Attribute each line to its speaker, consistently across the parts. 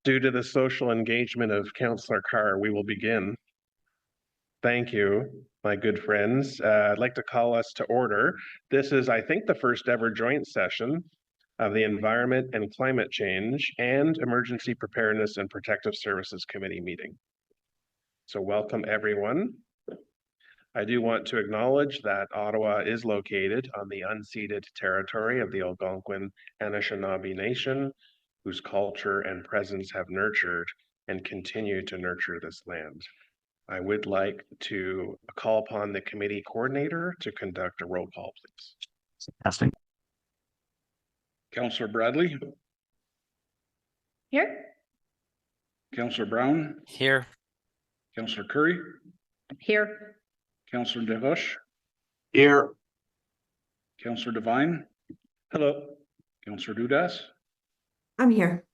Speaker 1: Due to the social engagement of Councillor Carr, we will begin. Thank you, my good friends. I'd like to call us to order. This is, I think, the first ever joint session of the Environment and Climate Change and Emergency Preparedness and Protective Services Committee meeting. So welcome, everyone. I do want to acknowledge that Ottawa is located on the unceded territory of the Algonquin Anishinaabe Nation, whose culture and presence have nurtured and continue to nurture this land. I would like to call upon the committee coordinator to conduct a roll call, please.
Speaker 2: Testing.
Speaker 3: Councillor Bradley.
Speaker 4: Here.
Speaker 3: Councillor Brown.
Speaker 2: Here.
Speaker 3: Councillor Curry.
Speaker 4: Here.
Speaker 3: Councillor DeRoche.
Speaker 2: Here.
Speaker 3: Councillor Devine.
Speaker 1: Hello.
Speaker 3: Councillor Dudas.
Speaker 4: I'm here.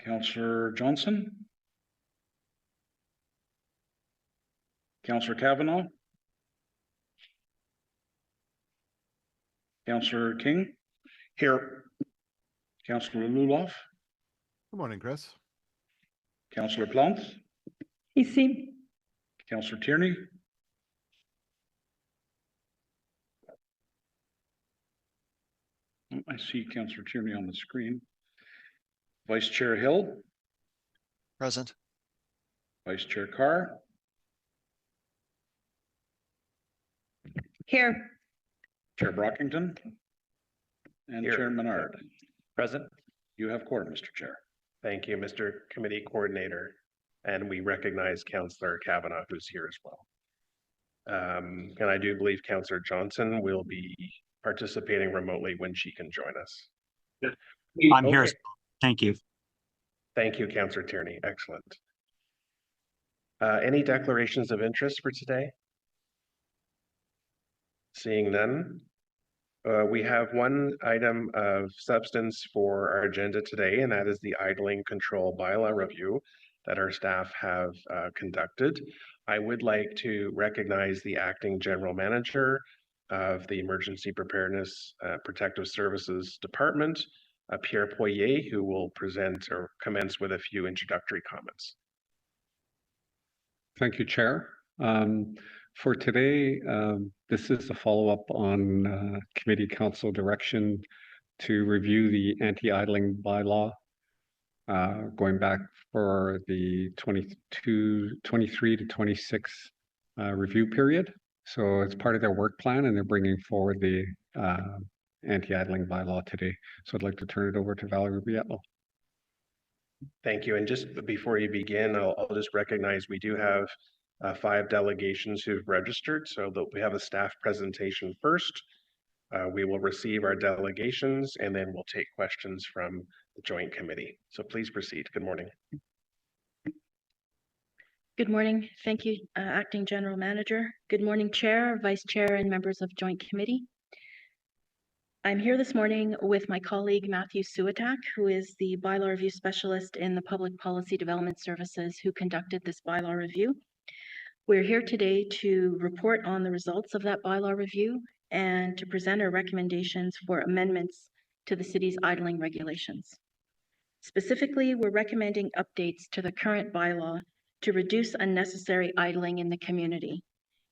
Speaker 3: Councillor Johnson. Councillor Kavanaugh. Councillor King.
Speaker 1: Here.
Speaker 3: Councillor Luloff.
Speaker 5: Good morning, Chris.
Speaker 3: Councillor Plante.
Speaker 4: Ici.
Speaker 3: Councillor Tierney. I see Councillor Tierney on the screen. Vice Chair Hill.
Speaker 2: Present.
Speaker 3: Vice Chair Carr.
Speaker 4: Here.
Speaker 3: Chair Brockington. And
Speaker 1: Here.
Speaker 3: Chair Menard.
Speaker 1: Present.
Speaker 3: You have quorum, Mr. Chair.
Speaker 1: Thank you, Mr. Committee Coordinator. And we recognize Councillor Kavanaugh, who's here as well. And I do believe Councillor Johnson will be participating remotely when she can join us.
Speaker 2: I'm here. Thank you.
Speaker 1: Thank you, Councillor Tierney. Excellent. Any declarations of interest for today? Seeing none. We have one item of substance for our agenda today, and that is the idling control bylaw review that our staff have conducted. I would like to recognize the acting general manager of the Emergency Preparedness Protective Services Department, Pierre Poirier, who will present or commence with a few introductory comments.
Speaker 6: Thank you, Chair. For today, this is a follow-up on committee council direction to review the anti-idling bylaw going back for the 23 to 26 review period. So it's part of their work plan, and they're bringing forward the anti-idling bylaw today. So I'd like to turn it over to Valerie Bietlo.
Speaker 1: Thank you. And just before you begin, I'll just recognize we do have 5 delegations who've registered, so that we have a staff presentation first. We will receive our delegations, and then we'll take questions from the joint committee. So please proceed. Good morning.
Speaker 7: Good morning. Thank you, Acting General Manager. Good morning, Chair, Vice Chair, and members of Joint Committee. I'm here this morning with my colleague Matthew Suatak, who is the bylaw review specialist in the Public Policy Development Services, who conducted this bylaw review. We're here today to report on the results of that bylaw review and to present our recommendations for amendments to the city's idling regulations. Specifically, we're recommending updates to the current bylaw to reduce unnecessary idling in the community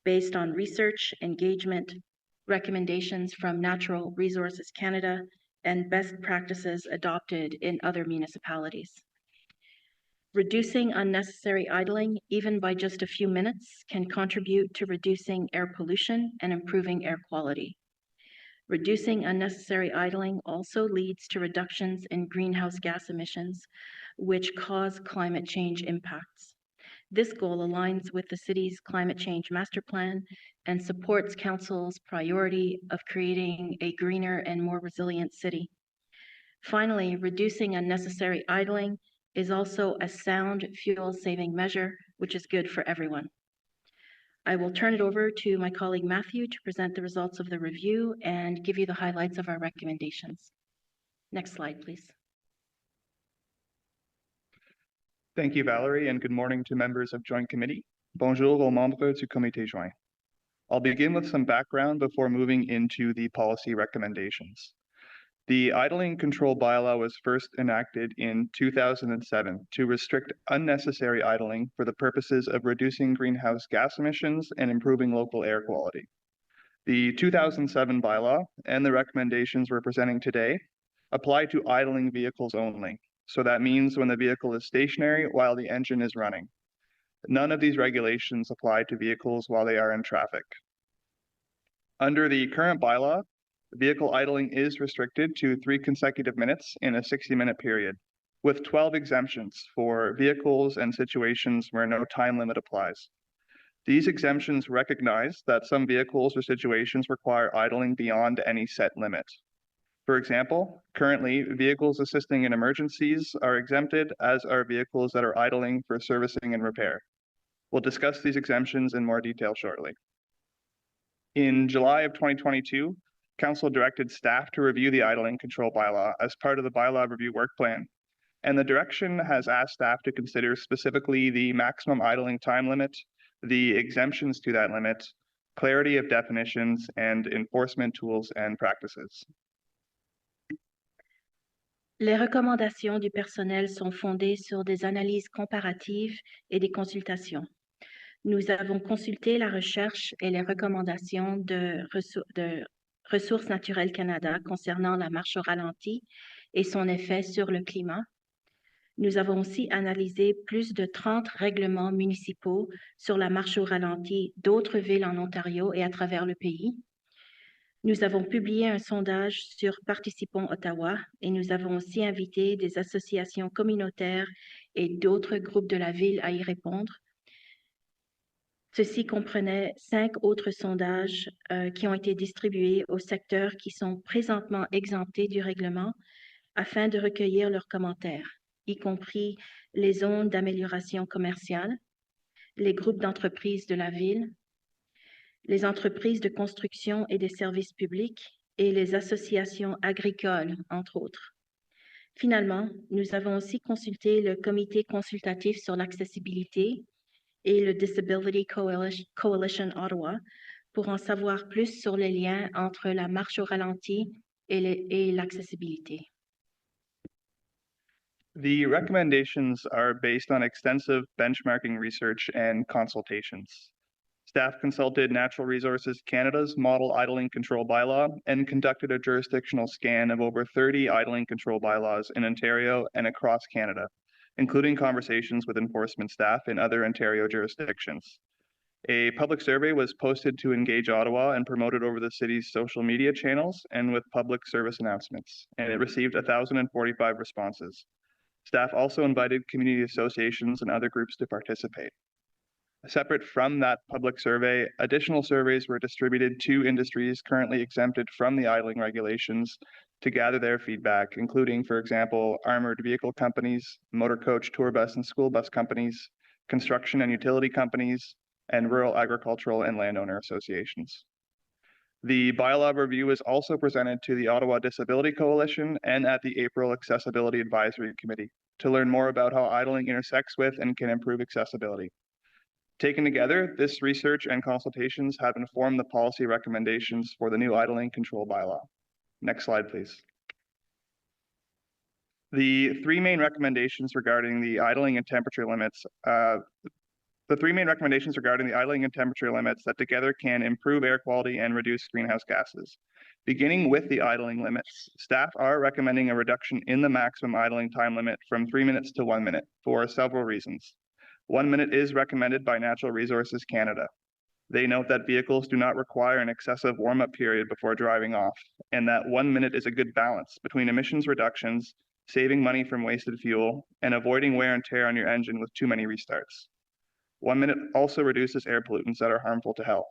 Speaker 7: based on research, engagement, recommendations from Natural Resources Canada, and best practices adopted in other municipalities. Reducing unnecessary idling, even by just a few minutes, can contribute to reducing air pollution and improving air quality. Reducing unnecessary idling also leads to reductions in greenhouse gas emissions, which cause climate change impacts. This goal aligns with the city's climate change master plan and supports Council's priority of creating a greener and more resilient city. Finally, reducing unnecessary idling is also a sound fuel-saving measure, which is good for everyone. I will turn it over to my colleague Matthew to present the results of the review and give you the highlights of our recommendations. Next slide, please.
Speaker 8: Thank you, Valerie, and good morning to members of Joint Committee. Bonjour aux membres du Comité Joint. I'll begin with some background before moving into the policy recommendations. The idling control bylaw was first enacted in 2007 to restrict unnecessary idling for the purposes of reducing greenhouse gas emissions and improving local air quality. The 2007 bylaw and the recommendations we're presenting today apply to idling vehicles only. So that means when the vehicle is stationary while the engine is running. None of these regulations apply to vehicles while they are in traffic. Under the current bylaw, vehicle idling is restricted to 3 consecutive minutes in a 60-minute period, with 12 exemptions for vehicles and situations where no time limit applies. These exemptions recognize that some vehicles or situations require idling beyond any set limit. For example, currently, vehicles assisting in emergencies are exempted, as are vehicles that are idling for servicing and repair. We'll discuss these exemptions in more detail shortly. In July of 2022, Council directed staff to review the idling control bylaw as part of the bylaw review work plan. And the direction has asked staff to consider specifically the maximum idling time limit, the exemptions to that limit, clarity of definitions, and enforcement tools and practices.
Speaker 7: Les recommandations du personnel sont fondées sur des analyses comparatives et des consultations. Nous avons consulté la recherche et les recommandations de Ressources naturelles Canada concernant la marche au ralenti et son effet sur le climat. Nous avons aussi analysé plus de 30 règlements municipaux sur la marche au ralenti d'autres villes en Ontario et à travers le pays. Nous avons publié un sondage sur Participons Ottawa et nous avons aussi invité des associations communautaires et d'autres groupes de la ville à y répondre. Ceci comprenait 5 autres sondages qui ont été distribués aux secteurs qui sont présentement exemptés du règlement afin de recueillir leurs commentaires, y compris les zones d'amélioration commerciale, les groupes d'entreprises de la ville, les entreprises de construction et des services publics et les associations agricoles, entre autres. Finalement, nous avons aussi consulté le comité consultatif sur l'accessibilité et le Disability Coalition Ottawa pour en savoir plus sur les liens entre la marche au ralenti et l'accessibilité.
Speaker 8: The recommendations are based on extensive benchmarking research and consultations. Staff consulted Natural Resources Canada's model idling control bylaw and conducted a jurisdictional scan of over 30 idling control bylaws in Ontario and across Canada, including conversations with enforcement staff in other Ontario jurisdictions. A public survey was posted to Engage Ottawa and promoted over the city's social media channels and with public service announcements, and it received 1,045 responses. Staff also invited community associations and other groups to participate. Separate from that public survey, additional surveys were distributed to industries currently exempted from the idling regulations to gather their feedback, including, for example, armored vehicle companies, motor coach, tour bus, and school bus companies, construction and utility companies, and rural agricultural and landowner associations. The bylaw review is also presented to the Ottawa Disability Coalition and at the April Accessibility Advisory Committee to learn more about how idling intersects with and can improve accessibility. Taken together, this research and consultations have informed the policy recommendations for the new idling control bylaw. Next slide, please. The three main recommendations regarding the idling and temperature limits that together can improve air quality and reduce greenhouse gases. Beginning with the idling limits, staff are recommending a reduction in the maximum idling time limit from 3 minutes to 1 minute for several reasons. 1 minute is recommended by Natural Resources Canada. They note that vehicles do not require an excessive warm-up period before driving off, and that 1 minute is a good balance between emissions reductions, saving money from wasted fuel, and avoiding wear and tear on your engine with too many restarts. 1 minute also reduces air pollutants that are harmful to health.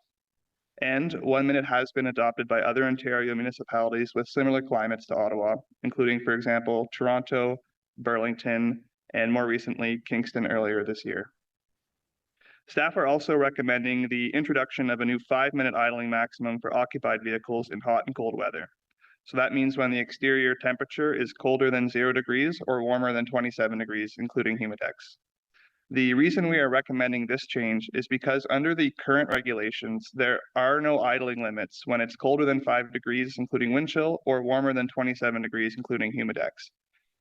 Speaker 8: And 1 minute has been adopted by other Ontario municipalities with similar climates to Ottawa, including, for example, Toronto, Burlington, and more recently, Kingston earlier this year. Staff are also recommending the introduction of a new 5-minute idling maximum for occupied vehicles in hot and cold weather. So that means when the exterior temperature is colder than 0 degrees or warmer than 27 degrees, including humidex. The reason we are recommending this change is because under the current regulations, there are no idling limits when it's colder than 5 degrees, including wind chill, or warmer than 27 degrees, including humidex.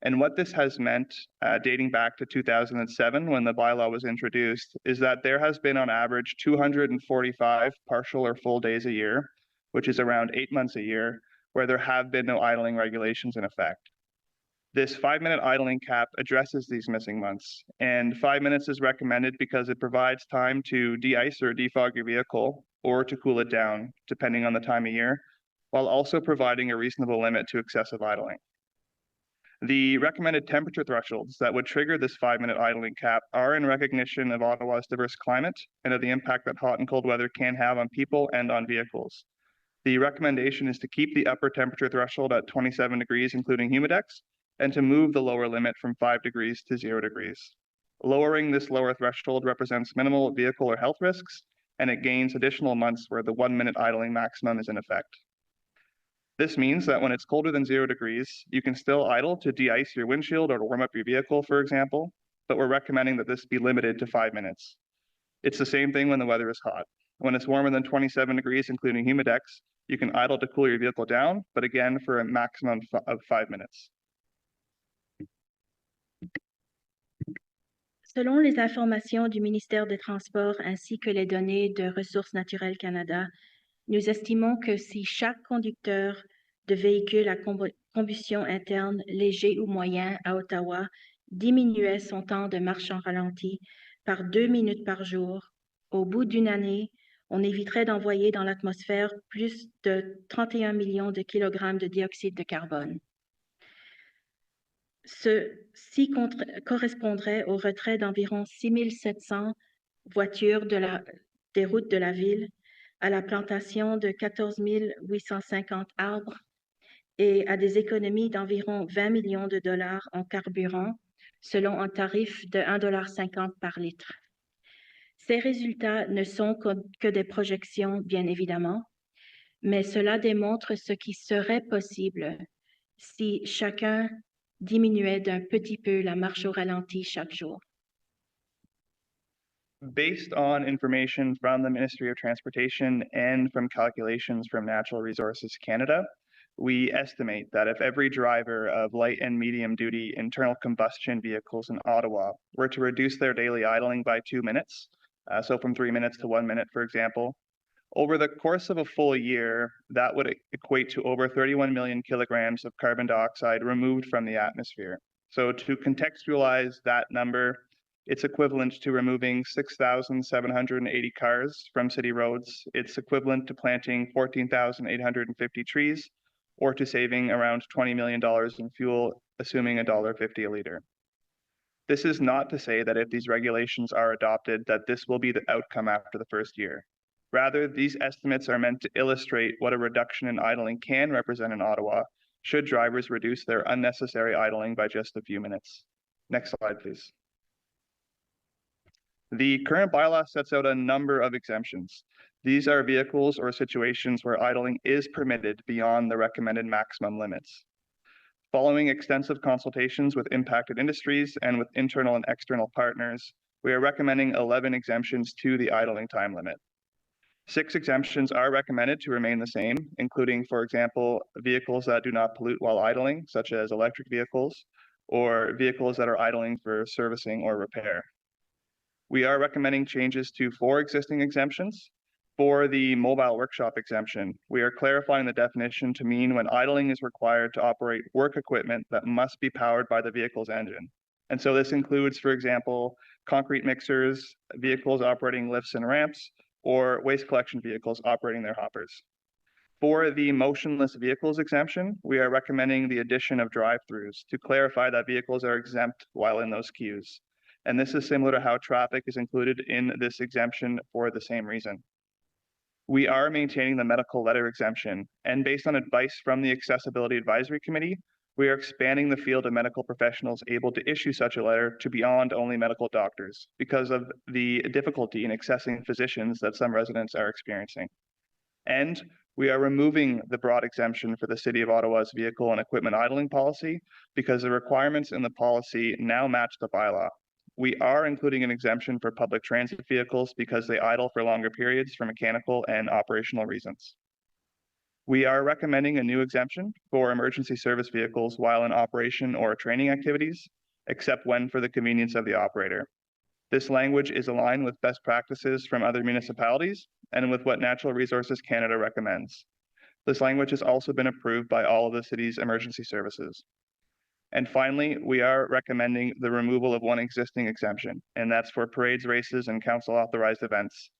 Speaker 8: And what this has meant, dating back to 2007, when the bylaw was introduced, is that there has been on average 245 partial or full days a year, which is around 8 months a year, where there have been no idling regulations in effect. This 5-minute idling cap addresses these missing months, and 5 minutes is recommended because it provides time to de-ice or defog your vehicle or to cool it down, depending on the time of year, while also providing a reasonable limit to excessive idling. The recommended temperature thresholds that would trigger this 5-minute idling cap are in recognition of Ottawa's diverse climate and of the impact that hot and cold weather can have on people and on vehicles. The recommendation is to keep the upper temperature threshold at 27 degrees, including humidex, and to move the lower limit from 5 degrees to 0 degrees. Lowering this lower threshold represents minimal vehicle or health risks, and it gains additional months where the 1-minute idling maximum is in effect. This means that when it's colder than 0 degrees, you can still idle to de-ice your windshield or to warm up your vehicle, for example, but we're recommending that this be limited to 5 minutes. It's the same thing when the weather is hot. When it's warmer than 27 degrees, including humidex, you can idle to cool your vehicle down, but again, for a maximum of 5 minutes.
Speaker 7: Selon les informations du ministère des Transports ainsi que les données de Ressources naturelles Canada, nous estimons que si chaque conducteur de véhicule à combustion interne léger ou moyen à Ottawa diminuait son temps de marche en ralenti par 2 minutes par jour, au bout d'une année, on éviterait d'envoyer dans l'atmosphère plus de 31 millions de kilogrammes de dioxyde de carbone. Ceci correspondrait au retrait d'environ 6700 voitures des routes de la ville, à la plantation de 14 850 arbres et à des économies d'environ 20 millions de dollars en carburant, selon un tarif de 1,50 $ par litre. Ces résultats ne sont que des projections, bien évidemment, mais cela démontre ce qui serait possible si chacun diminuait d'un petit peu la marche au ralenti chaque jour.
Speaker 8: Based on information from the Ministry of Transportation and from calculations from Natural Resources Canada, we estimate that if every driver of light and medium duty internal combustion vehicles in Ottawa were to reduce their daily idling by 2 minutes, so from 3 minutes to 1 minute, for example, over the course of a full year, that would equate to over 31 million kilograms of carbon dioxide removed from the atmosphere. So to contextualize that number, it's equivalent to removing 6,780 cars from city roads. It's equivalent to planting 14,850 trees, or to saving around $20 million in fuel, assuming $1.50 a liter. This is not to say that if these regulations are adopted, that this will be the outcome after the first year. Rather, these estimates are meant to illustrate what a reduction in idling can represent in Ottawa, should drivers reduce their unnecessary idling by just a few minutes. Next slide, please. The current bylaw sets out a number of exemptions. These are vehicles or situations where idling is permitted beyond the recommended maximum limits. Following extensive consultations with impacted industries and with internal and external partners, we are recommending 11 exemptions to the idling time limit. 6 exemptions are recommended to remain the same, including, for example, vehicles that do not pollute while idling, such as electric vehicles, or vehicles that are idling for servicing or repair. We are recommending changes to 4 existing exemptions. For the mobile workshop exemption, we are clarifying the definition to mean when idling is required to operate work equipment that must be powered by the vehicle's engine. And so this includes, for example, concrete mixers, vehicles operating lifts and ramps, or waste collection vehicles operating their hoppers. For the motionless vehicles exemption, we are recommending the addition of drive-throughs to clarify that vehicles are exempt while in those queues. And this is similar to how traffic is included in this exemption for the same reason. We are maintaining the medical letter exemption, and based on advice from the Accessibility Advisory Committee, we are expanding the field of medical professionals able to issue such a letter to beyond only medical doctors because of the difficulty in accessing physicians that some residents are experiencing. And we are removing the broad exemption for the City of Ottawa's vehicle and equipment idling policy because the requirements in the policy now match the bylaw. We are including an exemption for public transit vehicles because they idle for longer periods for mechanical and operational reasons. We are recommending a new exemption for emergency service vehicles while in operation or training activities, except when for the convenience of the operator. This language is aligned with best practices from other municipalities and with what Natural Resources Canada recommends. This language has also been approved by all of the city's emergency services. And finally, we are recommending the removal of one existing exemption, and that's for parades, races, and council authorized events.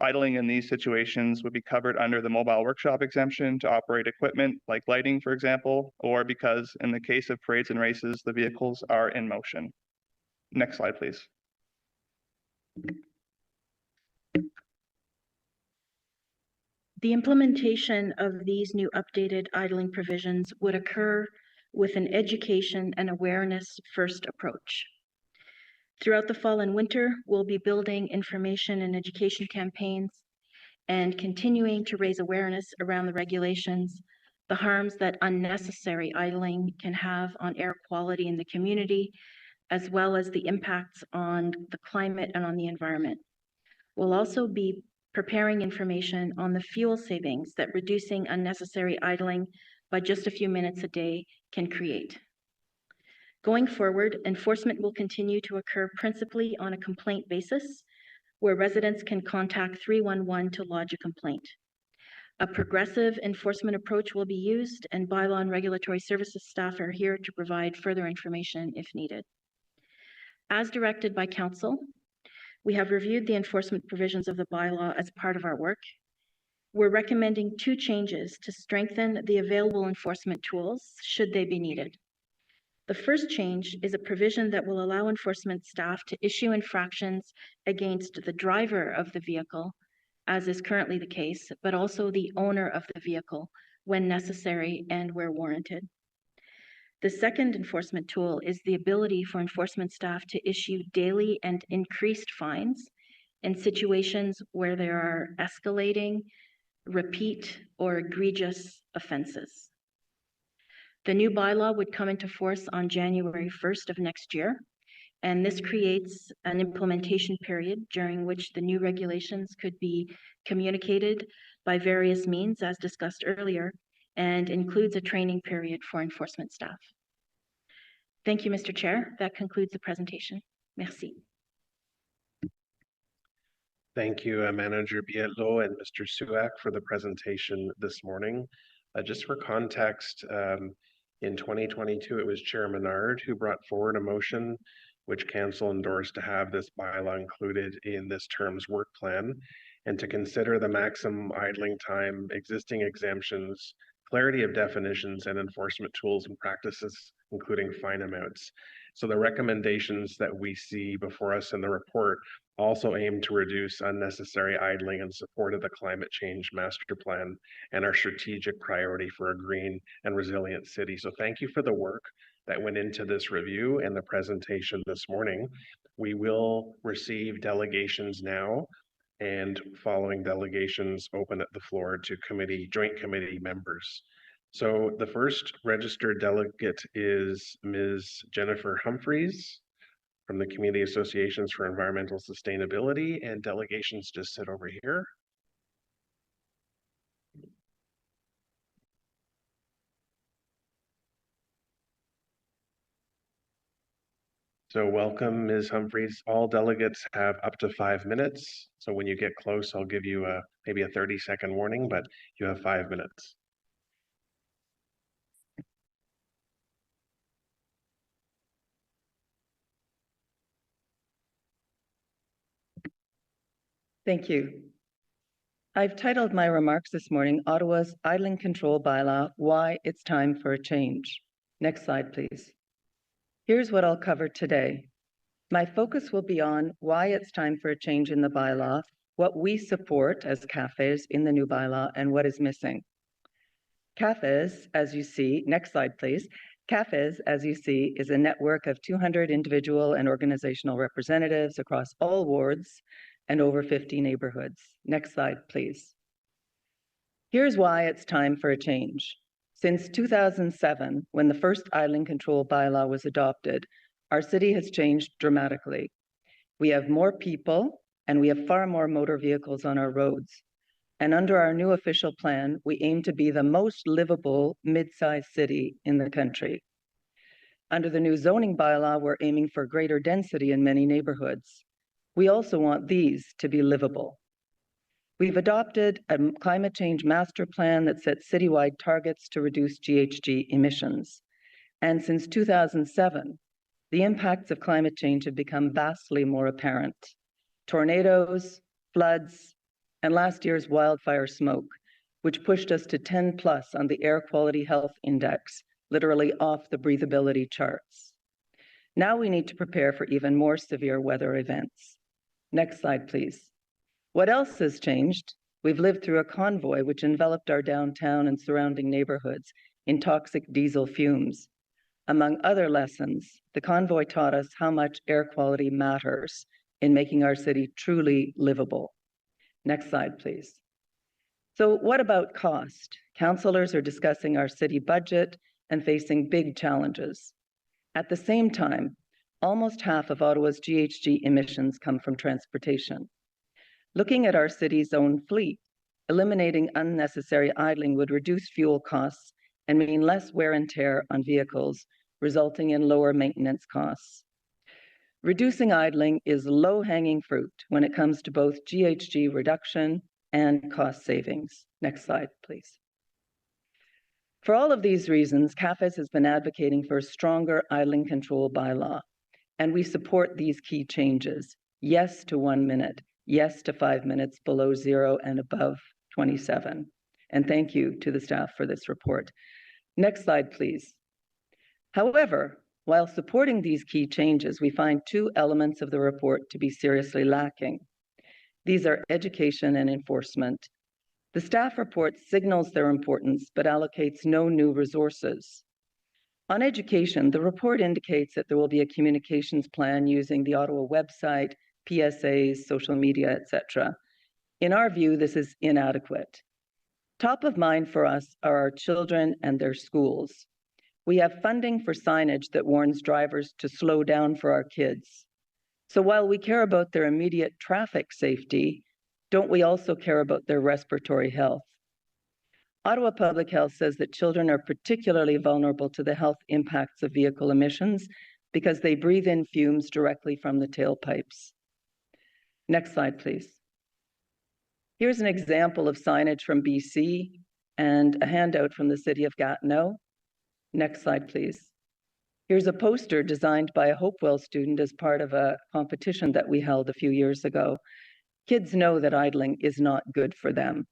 Speaker 8: Idling in these situations would be covered under the mobile workshop exemption to operate equipment like lighting, for example, or because in the case of parades and races, the vehicles are in motion. Next slide, please.
Speaker 7: The implementation of these new updated idling provisions would occur with an education and awareness first approach. Throughout the fall and winter, we'll be building information and education campaigns and continuing to raise awareness around the regulations, the harms that unnecessary idling can have on air quality in the community, as well as the impacts on the climate and on the environment. We'll also be preparing information on the fuel savings that reducing unnecessary idling by just a few minutes a day can create. Going forward, enforcement will continue to occur principally on a complaint basis, where residents can contact 311 to lodge a complaint. A progressive enforcement approach will be used, and bylaw and regulatory services staff are here to provide further information if needed. As directed by Council, we have reviewed the enforcement provisions of the bylaw as part of our work. We're recommending two changes to strengthen the available enforcement tools should they be needed. The first change is a provision that will allow enforcement staff to issue infractions against the driver of the vehicle, as is currently the case, but also the owner of the vehicle when necessary and where warranted. The second enforcement tool is the ability for enforcement staff to issue daily and increased fines in situations where there are escalating, repeat, or egregious offenses. The new bylaw would come into force on January 1st of next year, and this creates an implementation period during which the new regulations could be communicated by various means, as discussed earlier, and includes a training period for enforcement staff. Thank you, Mr. Chair. That concludes the presentation. Merci.
Speaker 1: Thank you, Manager Biello and Mr. Suak for the presentation this morning. Just for context, in 2022, it was Chair Menard who brought forward a motion which Council endorsed to have this bylaw included in this term's work plan and to consider the maximum idling time, existing exemptions, clarity of definitions, and enforcement tools and practices, including fine amounts. So the recommendations that we see before us in the report also aim to reduce unnecessary idling in support of the climate change master plan and our strategic priority for a green and resilient city. So thank you for the work that went into this review and the presentation this morning. We will receive delegations now, and following delegations, open at the floor to joint committee members. So the first registered delegate is Ms. Jennifer Humphreys from the Community Associations for Environmental Sustainability, and delegations just sit over here. So welcome, Ms. Humphreys. All delegates have up to 5 minutes. So when you get close, I'll give you maybe a 30-second warning, but you have 5 minutes.
Speaker 9: Thank you. I've titled my remarks this morning, Ottawa's Idling Control Bylaw, Why It's Time for a Change. Next slide, please. Here's what I'll cover today. My focus will be on why it's time for a change in the bylaw, what we support as cafes in the new bylaw, and what is missing. Cafes, as you see, next slide, please. Cafes, as you see, is a network of 200 individual and organizational representatives across all wards and over 50 neighborhoods. Next slide, please. Here's why it's time for a change. Since 2007, when the first idling control bylaw was adopted, our city has changed dramatically. We have more people and we have far more motor vehicles on our roads. And under our new official plan, we aim to be the most livable mid-sized city in the country. Under the new zoning bylaw, we're aiming for greater density in many neighborhoods. We also want these to be livable. We've adopted a climate change master plan that sets citywide targets to reduce GHG emissions. And since 2007, the impacts of climate change have become vastly more apparent. Tornadoes, floods, and last year's wildfire smoke, which pushed us to 10+ on the Air Quality Health Index, literally off the breathability charts. Now we need to prepare for even more severe weather events. Next slide, please. What else has changed? We've lived through a convoy which enveloped our downtown and surrounding neighborhoods in toxic diesel fumes. Among other lessons, the convoy taught us how much air quality matters in making our city truly livable. Next slide, please. So what about cost? Councillors are discussing our city budget and facing big challenges. At the same time, almost half of Ottawa's GHG emissions come from transportation. Looking at our city's own fleet, eliminating unnecessary idling would reduce fuel costs and mean less wear and tear on vehicles, resulting in lower maintenance costs. Reducing idling is low-hanging fruit when it comes to both GHG reduction and cost savings. Next slide, please. For all of these reasons, CAFES has been advocating for a stronger idling control bylaw, and we support these key changes. Yes to 1 minute, yes to 5 minutes below 0 and above 27. And thank you to the staff for this report. Next slide, please. However, while supporting these key changes, we find two elements of the report to be seriously lacking. These are education and enforcement. The staff report signals their importance, but allocates no new resources. On education, the report indicates that there will be a communications plan using the Ottawa website, PSAs, social media, etc. In our view, this is inadequate. Top of mind for us are our children and their schools. We have funding for signage that warns drivers to slow down for our kids. So while we care about their immediate traffic safety, don't we also care about their respiratory health? Ottawa Public Health says that children are particularly vulnerable to the health impacts of vehicle emissions because they breathe in fumes directly from the tailpipes. Next slide, please. Here's an example of signage from BC and a handout from the city of Gatineau. Next slide, please. Here's a poster designed by a Hopewell student as part of a competition that we held a few years ago. Kids know that idling is not good for them.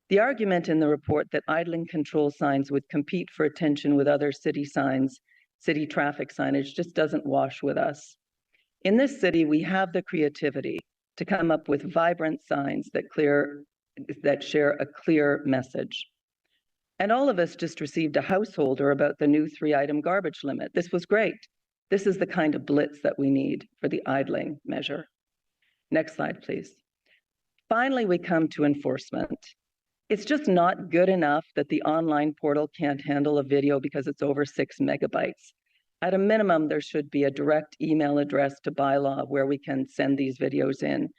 Speaker 9: The argument in the report that idling control signs would compete for attention with other city signs, city traffic signage, just doesn't wash with us. In this city, we have the creativity to come up with vibrant signs that share a clear message. And all of us just received a householder about the new 3-item garbage limit. This was great. This is the kind of blitz that we need for the idling measure. Next slide, please. Finally, we come to enforcement. It's just not good enough that the online portal can't handle a video because it's over 6 megabytes. At a minimum, there should be a direct email address to bylaw where we can send these videos in.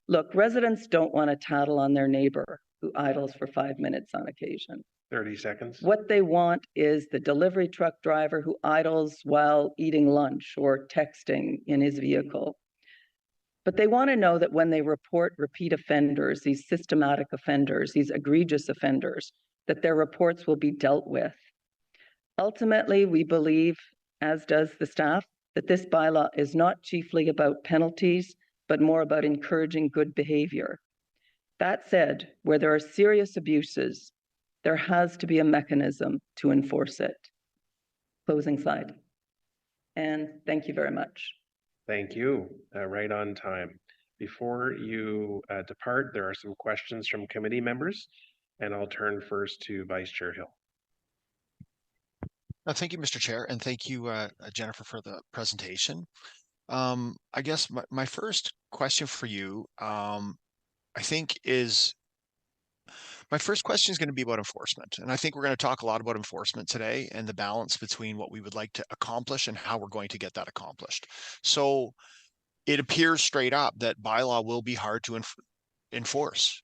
Speaker 9: Look, residents don't want to tattle on their neighbor who idles for 5 minutes on occasion.
Speaker 1: 30 seconds.
Speaker 9: What they want is the delivery truck driver who idles while eating lunch or texting in his vehicle. But they want to know that when they report repeat offenders, these systematic offenders, these egregious offenders, that their reports will be dealt with. Ultimately, we believe, as does the staff, that this bylaw is not chiefly about penalties, but more about encouraging good behavior. That said, where there are serious abuses, there has to be a mechanism to enforce it. Closing slide. And thank you very much.
Speaker 1: Thank you. Right on time. Before you depart, there are some questions from committee members, and I'll turn first to Vice Chair Hill.
Speaker 10: Thank you, Mr. Chair, and thank you, Jennifer, for the presentation. I guess my first question for you, I think my first question is going to be about enforcement. And I think we're going to talk a lot about enforcement today and the balance between what we would like to accomplish and how we're going to get that accomplished. So it appears straight up that bylaw will be hard to enforce.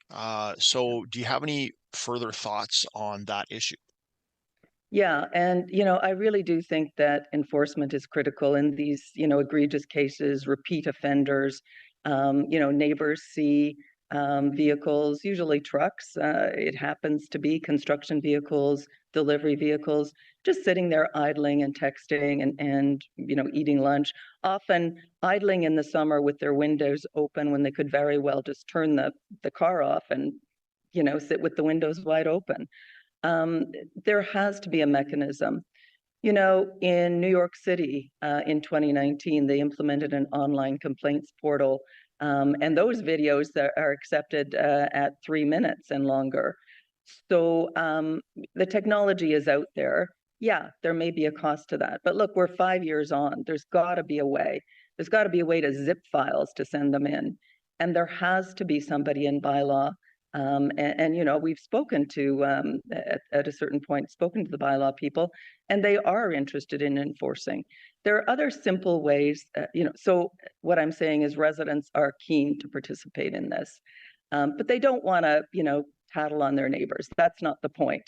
Speaker 10: So do you have any further thoughts on that issue?
Speaker 9: Yeah, and I really do think that enforcement is critical in these, egregious cases, repeat offenders. Neighbors see vehicles, usually trucks. It happens to be construction vehicles, delivery vehicles, just sitting there idling and texting and eating lunch. Often idling in the summer with their windows open when they could very well just turn the car off and sit with the windows wide open. There has to be a mechanism. In New York City in 2019, they implemented an online complaints portal, and those videos that are accepted at 3 minutes and longer. So the technology is out there. Yeah, there may be a cost to that. But look, we're 5 years on. There's got to be a way. There's got to be a way to zip files to send them in. And there has to be somebody in bylaw. We've spoken to, at a certain point, spoken to the bylaw people, and they are interested in enforcing. There are other simple ways, so what I'm saying is residents are keen to participate in this, but they don't want to, tattle on their neighbors. That's not the point.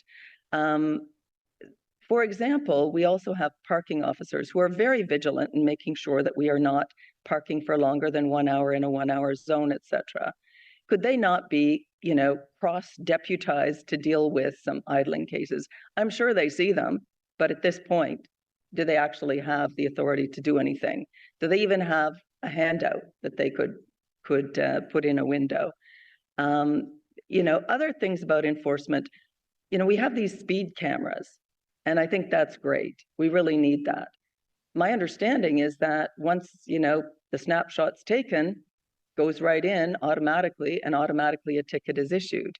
Speaker 9: For example, we also have parking officers who are very vigilant in making sure that we are not parking for longer than 1 hour in a 1 hour zone, etc. Could they not be, cross-deputized to deal with some idling cases? I'm sure they see them, but at this point, do they actually have the authority to do anything? Do they even have a handout that they could put in a window? Other things about enforcement, we have these speed cameras, and I think that's great. We really need that. My understanding is that once, the snapshot's taken, goes right in automatically, and automatically a ticket is issued.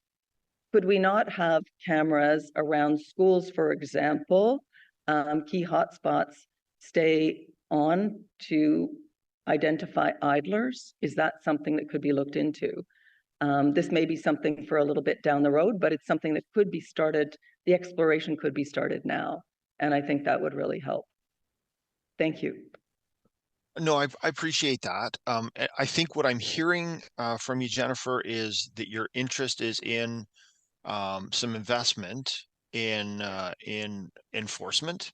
Speaker 9: Could we not have cameras around schools, for example, key hotspots, stay on to identify idlers? Is that something that could be looked into? This may be something for a little bit down the road, but it's something that could be started. The exploration could be started now, and I think that would really help. Thank you.
Speaker 10: No, I appreciate that. I think what I'm hearing from you, Jennifer, is that your interest is in some investment in enforcement.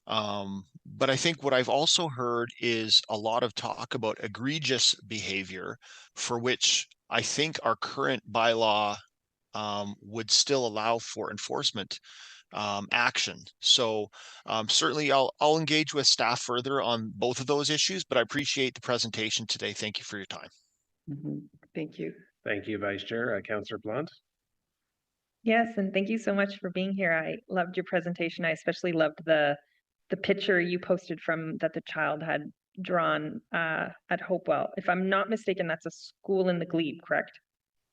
Speaker 10: But I think what I've also heard is a lot of talk about egregious behavior for which I think our current bylaw would still allow for enforcement action. So certainly I'll engage with staff further on both of those issues, but I appreciate the presentation today. Thank you for your time.
Speaker 9: Thank you.
Speaker 1: Thank you, Vice Chair. Councillor Blunt.
Speaker 4: Yes, and thank you so much for being here. I loved your presentation. I especially loved the picture you posted from that the child had drawn at Hopewell. If I'm not mistaken, that's a school in the Glebe, correct?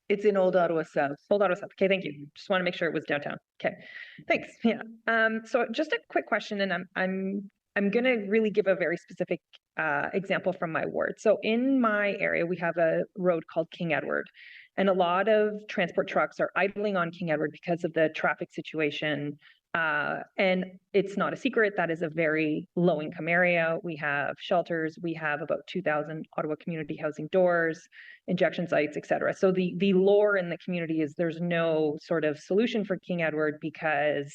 Speaker 9: It's in Old Ottawa South.
Speaker 4: Old Ottawa South. Okay, thank you. Just want to make sure it was downtown. Okay, thanks. Yeah. So just a quick question, and I'm going to really give a very specific example from my ward. So in my area, we have a road called King Edward, and a lot of transport trucks are idling on King Edward because of the traffic situation. And it's not a secret, that is a very low income area. We have shelters, we have about 2,000 Ottawa community housing doors, injection sites, etc. So the lore in the community is there's no sort of solution for King Edward because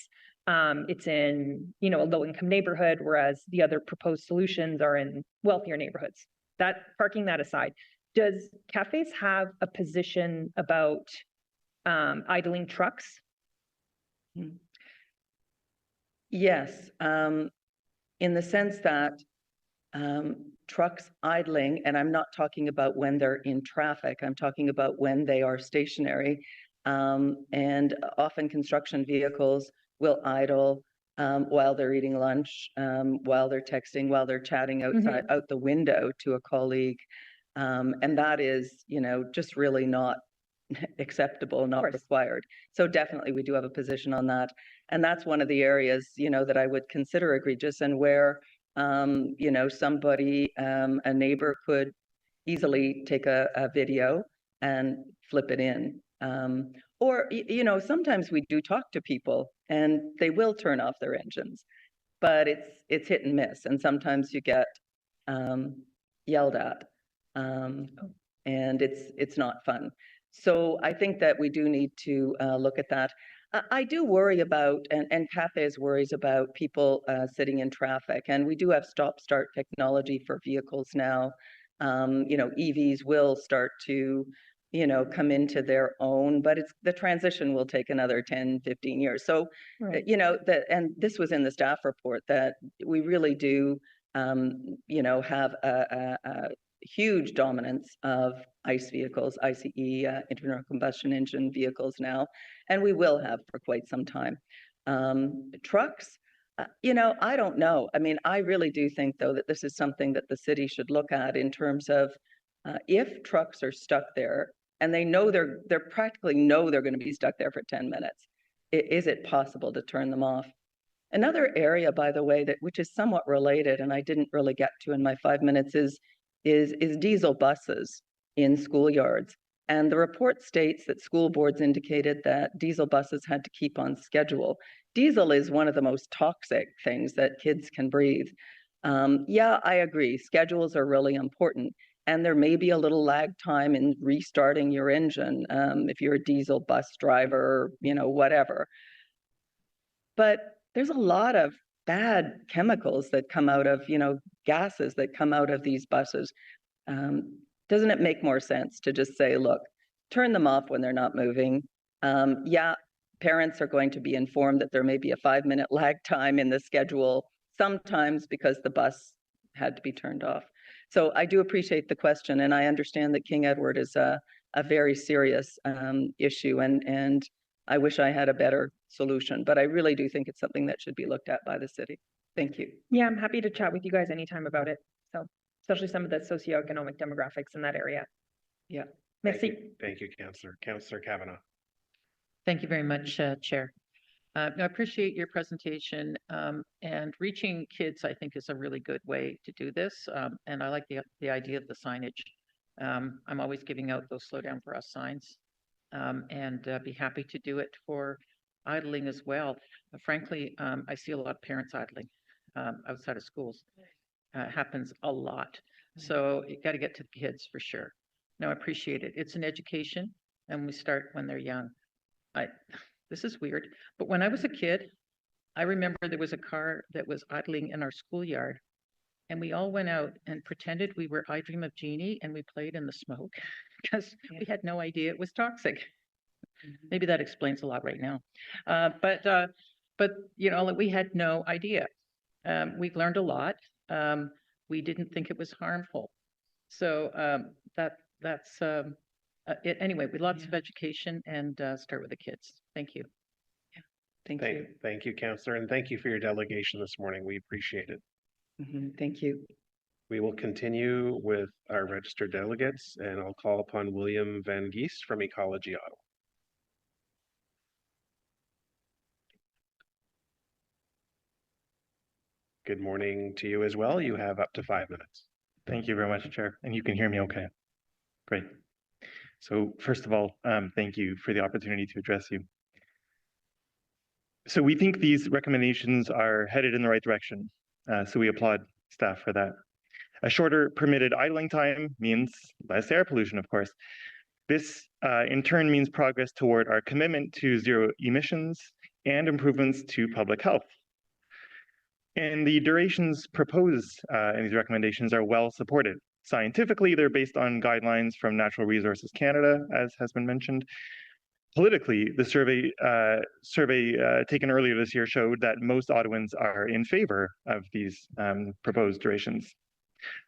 Speaker 4: it's in, a low income neighborhood, whereas the other proposed solutions are in wealthier neighborhoods. That, parking that aside, does cafes have a position about idling trucks?
Speaker 9: Yes, in the sense that trucks idling, and I'm not talking about when they're in traffic, I'm talking about when they are stationary, and often construction vehicles will idle while they're eating lunch, while they're texting, while they're chatting outside, out the window to a colleague, and that is, just really not acceptable, not required. So definitely we do have a position on that. And that's one of the areas, that I would consider egregious, and where, somebody, a neighbor could easily take a video and flip it in. Or, sometimes we do talk to people and they will turn off their engines, but it's hit and miss. And sometimes you get yelled at. And it's not fun. So I think that we do need to look at that. I do worry about, and Cathay's worries about people sitting in traffic. And we do have stop-start technology for vehicles now. You know, EVs will start to, you know, come into their own, but the transition will take another 10, 15 years. So, you know, and this was in the staff report, that we really do, you know, have a huge dominance of ICE vehicles, ICE, internal combustion engine vehicles now, and we will have for quite some time. Trucks, you know, I don't know. I mean, I really do think, though, that this is something that the city should look at in terms of if trucks are stuck there and they know they're practically know they're going to be stuck there for 10 minutes, is it possible to turn them off? Another area, by the way, which is somewhat related, and I didn't really get to in my 5 minutes, is diesel buses in schoolyards. And the report states that school boards indicated that diesel buses had to keep on schedule. Diesel is one of the most toxic things that kids can breathe. Yeah, I agree. Schedules are really important. And there may be a little lag time in restarting your engine if you're a diesel bus driver, you know, whatever. But there's a lot of bad chemicals that come out of, you know, gases that come out of these buses. Doesn't it make more sense to just say, look, turn them off when they're not moving? Yeah, parents are going to be informed that there may be a 5-minute lag time in the schedule sometimes because the bus had to be turned off. So I do appreciate the question, and I understand that King Edward is a very serious issue, and I wish I had a better solution, but I really do think it's something that should be looked at by the city. Thank you.
Speaker 4: Yeah, I'm happy to chat with you guys anytime about it. So, especially some of the socioeconomic demographics in that area.
Speaker 9: Yeah.
Speaker 4: Merci.
Speaker 1: Thank you, Councillor. Councillor Kavanaugh.
Speaker 11: Thank you very much, Chair. I appreciate your presentation, and reaching kids, I think, is a really good way to do this. And I like the idea of the signage. I'm always giving out those slow down for us signs, and be happy to do it for idling as well. Frankly, I see a lot of parents idling outside of schools. Happens a lot. So you got to get to the kids for sure. No, I appreciate it. It's an education, and we start when they're young. This is weird, but when I was a kid, I remember there was a car that was idling in our schoolyard, and we all went out and pretended we were I Dream of Jeannie, and we played in the smoke because we had no idea it was toxic. Maybe that explains a lot right now. But you know, we had no idea. We've learned a lot. We didn't think it was harmful. So that's it. Anyway, we lots of education, and start with the kids. Thank you.
Speaker 9: Yeah. Thank you.
Speaker 1: Thank you, Councillor, and thank you for your delegation this morning. We appreciate it.
Speaker 9: Thank you.
Speaker 1: We will continue with our registered delegates, and I'll call upon William Van Geest from Ecology Ottawa. Good morning to you as well. You have up to 5 minutes.
Speaker 12: Thank you very much, Chair. And you can hear me okay? Great. So first of all, thank you for the opportunity to address you. So we think these recommendations are headed in the right direction. So we applaud staff for that. A shorter permitted idling time means less air pollution, of course. This in turn means progress toward our commitment to zero emissions and improvements to public health. And the durations proposed in these recommendations are well supported. Scientifically, they're based on guidelines from Natural Resources Canada, as has been mentioned. Politically, the survey taken earlier this year showed that most Ottawans are in favor of these proposed durations.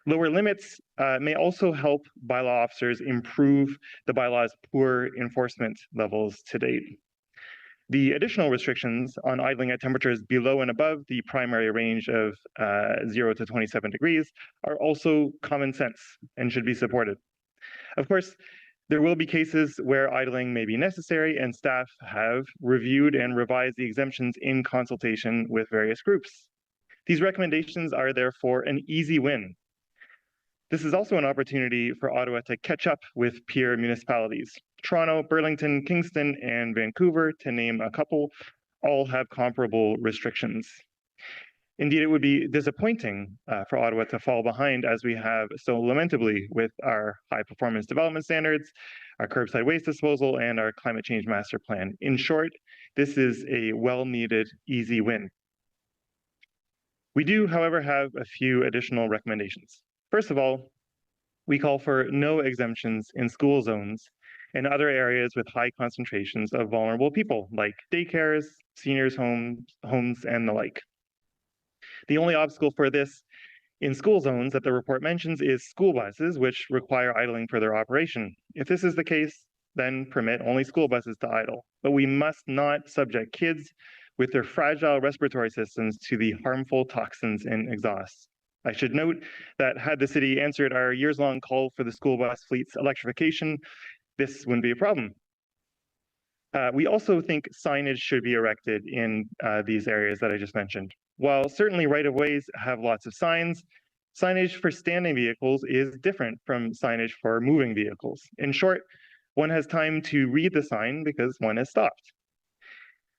Speaker 12: Lower limits may also help bylaw officers improve the bylaw's poor enforcement levels to date. The additional restrictions on idling at temperatures below and above the primary range of 0 to 27 degrees are also common sense and should be supported. Of course, there will be cases where idling may be necessary, and staff have reviewed and revised the exemptions in consultation with various groups. These recommendations are therefore an easy win. This is also an opportunity for Ottawa to catch up with peer municipalities. Toronto, Burlington, Kingston, and Vancouver, to name a couple, all have comparable restrictions. Indeed, it would be disappointing for Ottawa to fall behind, as we have so lamentably with our high performance development standards, our curbside waste disposal, and our climate change master plan. In short, this is a well-needed, easy win. We do, however, have a few additional recommendations. First of all, we call for no exemptions in school zones and other areas with high concentrations of vulnerable people, like daycares, seniors' homes, and the like. The only obstacle for this in school zones that the report mentions is school buses, which require idling for their operation. If this is the case, then permit only school buses to idle. But we must not subject kids with their fragile respiratory systems to the harmful toxins in exhaust. I should note that had the city answered our years-long call for the school bus fleet's electrification, this wouldn't be a problem. We also think signage should be erected in these areas that I just mentioned. While certainly right-of-ways have lots of signs, signage for standing vehicles is different from signage for moving vehicles. In short, one has time to read the sign because one has stopped.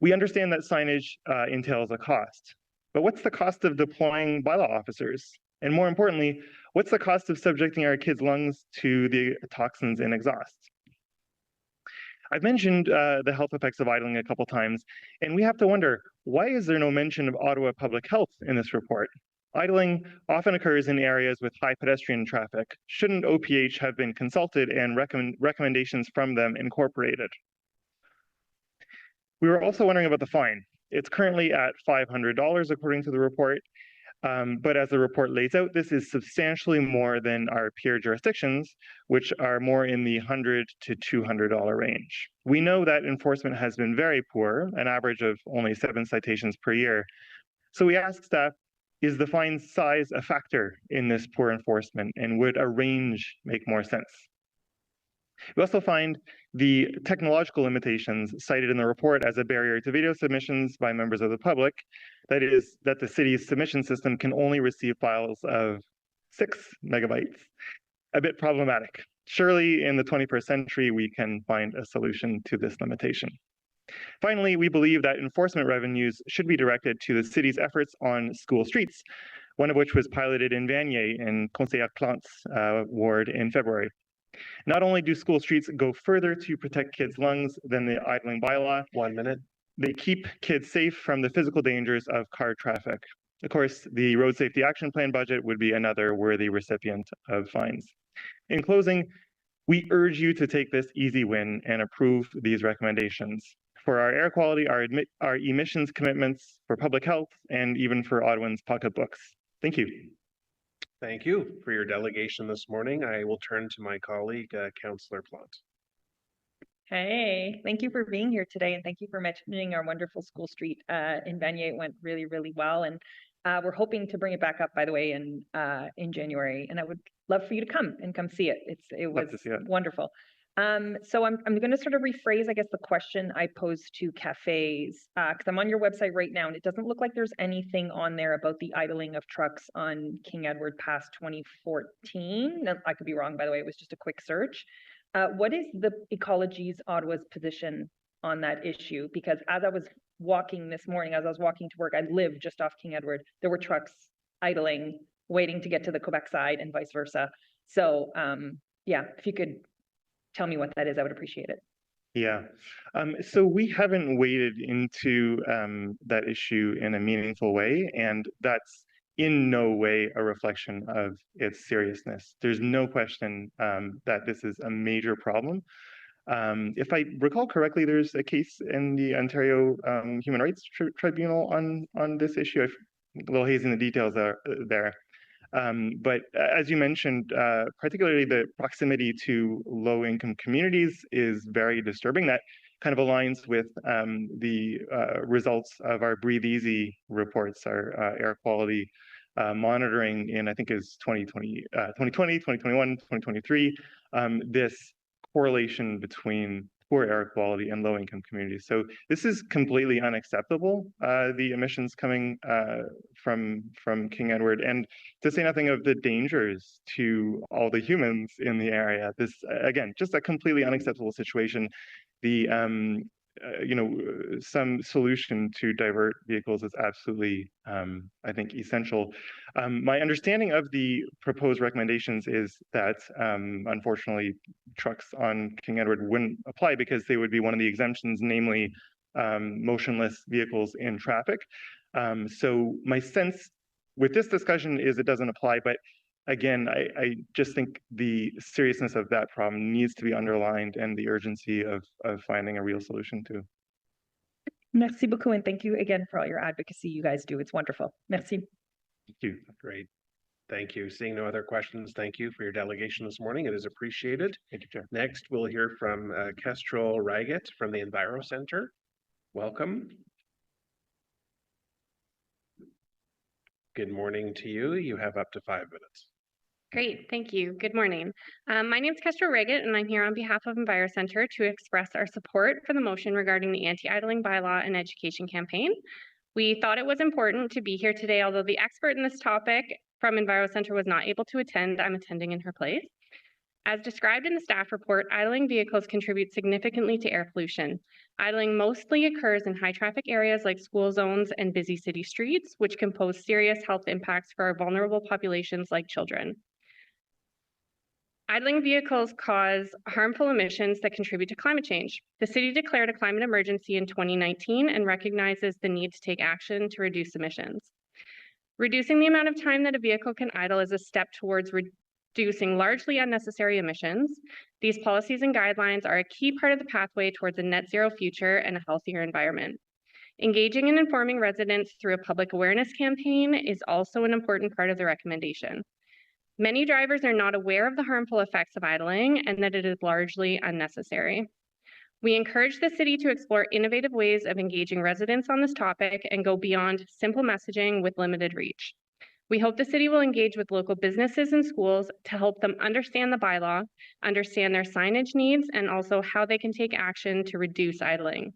Speaker 12: We understand that signage entails a cost, but what's the cost of deploying bylaw officers? And more importantly, what's the cost of subjecting our kids' lungs to the toxins in exhaust? I've mentioned the health effects of idling a couple times, and we have to wonder, why is there no mention of Ottawa public health in this report? Idling often occurs in areas with high pedestrian traffic. Shouldn't OPH have been consulted and recommendations from them incorporated? We were also wondering about the fine. It's currently at $500 according to the report, but as the report lays out, this is substantially more than our peer jurisdictions, which are more in the $100 to $200 range. We know that enforcement has been very poor, an average of only 7 citations per year. So we ask staff, is the fine size a factor in this poor enforcement, and would a range make more sense? We also find the technological limitations cited in the report as a barrier to video submissions by members of the public. That is, that the city's submission system can only receive files of 6 megabytes. A bit problematic. Surely in the 21st century, we can find a solution to this limitation. Finally, we believe that enforcement revenues should be directed to the city's efforts on school streets, one of which was piloted in Vanier in Conseillère Plante's ward in February. Not only do school streets go further to protect kids' lungs than the idling bylaw,
Speaker 1: 1 minute.
Speaker 12: they keep kids safe from the physical dangers of car traffic. Of course, the Road Safety Action Plan budget would be another worthy recipient of fines. In closing, we urge you to take this easy win and approve these recommendations for our air quality, our emissions commitments, for public health, and even for Ottawans' pocketbooks. Thank you.
Speaker 1: Thank you for your delegation this morning. I will turn to my colleague, Councillor Plante.
Speaker 4: Hey, thank you for being here today, and thank you for mentioning our wonderful school street in Vanier. It went really, really well, and we're hoping to bring it back up, by the way, in January. And I would love for you to come see it. It was wonderful. So I'm going to sort of rephrase, I guess, the question I posed to cafes, because I'm on your website right now, and it doesn't look like there's anything on there about the idling of trucks on King Edward past 2014. Now, I could be wrong, by the way. It was just a quick search. What is the Ecologies Ottawa's position on that issue? Because as I was walking this morning, as I was walking to work, I live just off King Edward. There were trucks idling, waiting to get to the Quebec side and vice versa. So yeah, if you could tell me what that is, I would appreciate it.
Speaker 12: Yeah, so we haven't waded into that issue in a meaningful way, and that's in no way a reflection of its seriousness. There's no question that this is a major problem. If I recall correctly, there's a case in the Ontario Human Rights Tribunal on this issue. I'm a little hazy in the details there. But as you mentioned, particularly the proximity to low-income communities is very disturbing. That kind of aligns with the results of our Breathe Easy reports, our air quality monitoring in, I think, is 2020, 2021, 2023, this correlation between poor air quality and low-income communities. So this is completely unacceptable, the emissions coming from King Edward, and to say nothing of the dangers to all the humans in the area. This, again, just a completely unacceptable situation. The some solution to divert vehicles is absolutely, I think, essential. My understanding of the proposed recommendations is that, unfortunately, trucks on King Edward wouldn't apply because they would be one of the exemptions, namely motionless vehicles in traffic. So my sense with this discussion is it doesn't apply, but again, I just think the seriousness of that problem needs to be underlined and the urgency of finding a real solution too.
Speaker 4: Merci beaucoup, and thank you again for all your advocacy you guys do. It's wonderful. Merci.
Speaker 12: Thank you.
Speaker 1: Great. Thank you. Seeing no other questions, thank you for your delegation this morning. It is appreciated.
Speaker 12: Thank you, Chair.
Speaker 1: Next, we'll hear from Kestrel Raggett from the Enviro Center. Welcome. Good morning to you. You have up to 5 minutes.
Speaker 13: Great, thank you. Good morning. My name is Kestrel Raggett, and I'm here on behalf of Enviro Center to express our support for the motion regarding the anti-idling bylaw and education campaign. We thought it was important to be here today, although the expert in this topic from Enviro Center was not able to attend. I'm attending in her place. As described in the staff report, idling vehicles contribute significantly to air pollution. Idling mostly occurs in high traffic areas like school zones and busy city streets, which can pose serious health impacts for our vulnerable populations like children. Idling vehicles cause harmful emissions that contribute to climate change. The city declared a climate emergency in 2019 and recognizes the need to take action to reduce emissions. Reducing the amount of time that a vehicle can idle is a step towards reducing largely unnecessary emissions. These policies and guidelines are a key part of the pathway towards a net zero future and a healthier environment. Engaging and informing residents through a public awareness campaign is also an important part of the recommendation. Many drivers are not aware of the harmful effects of idling and that it is largely unnecessary. We encourage the city to explore innovative ways of engaging residents on this topic and go beyond simple messaging with limited reach. We hope the city will engage with local businesses and schools to help them understand the bylaw, understand their signage needs, and also how they can take action to reduce idling.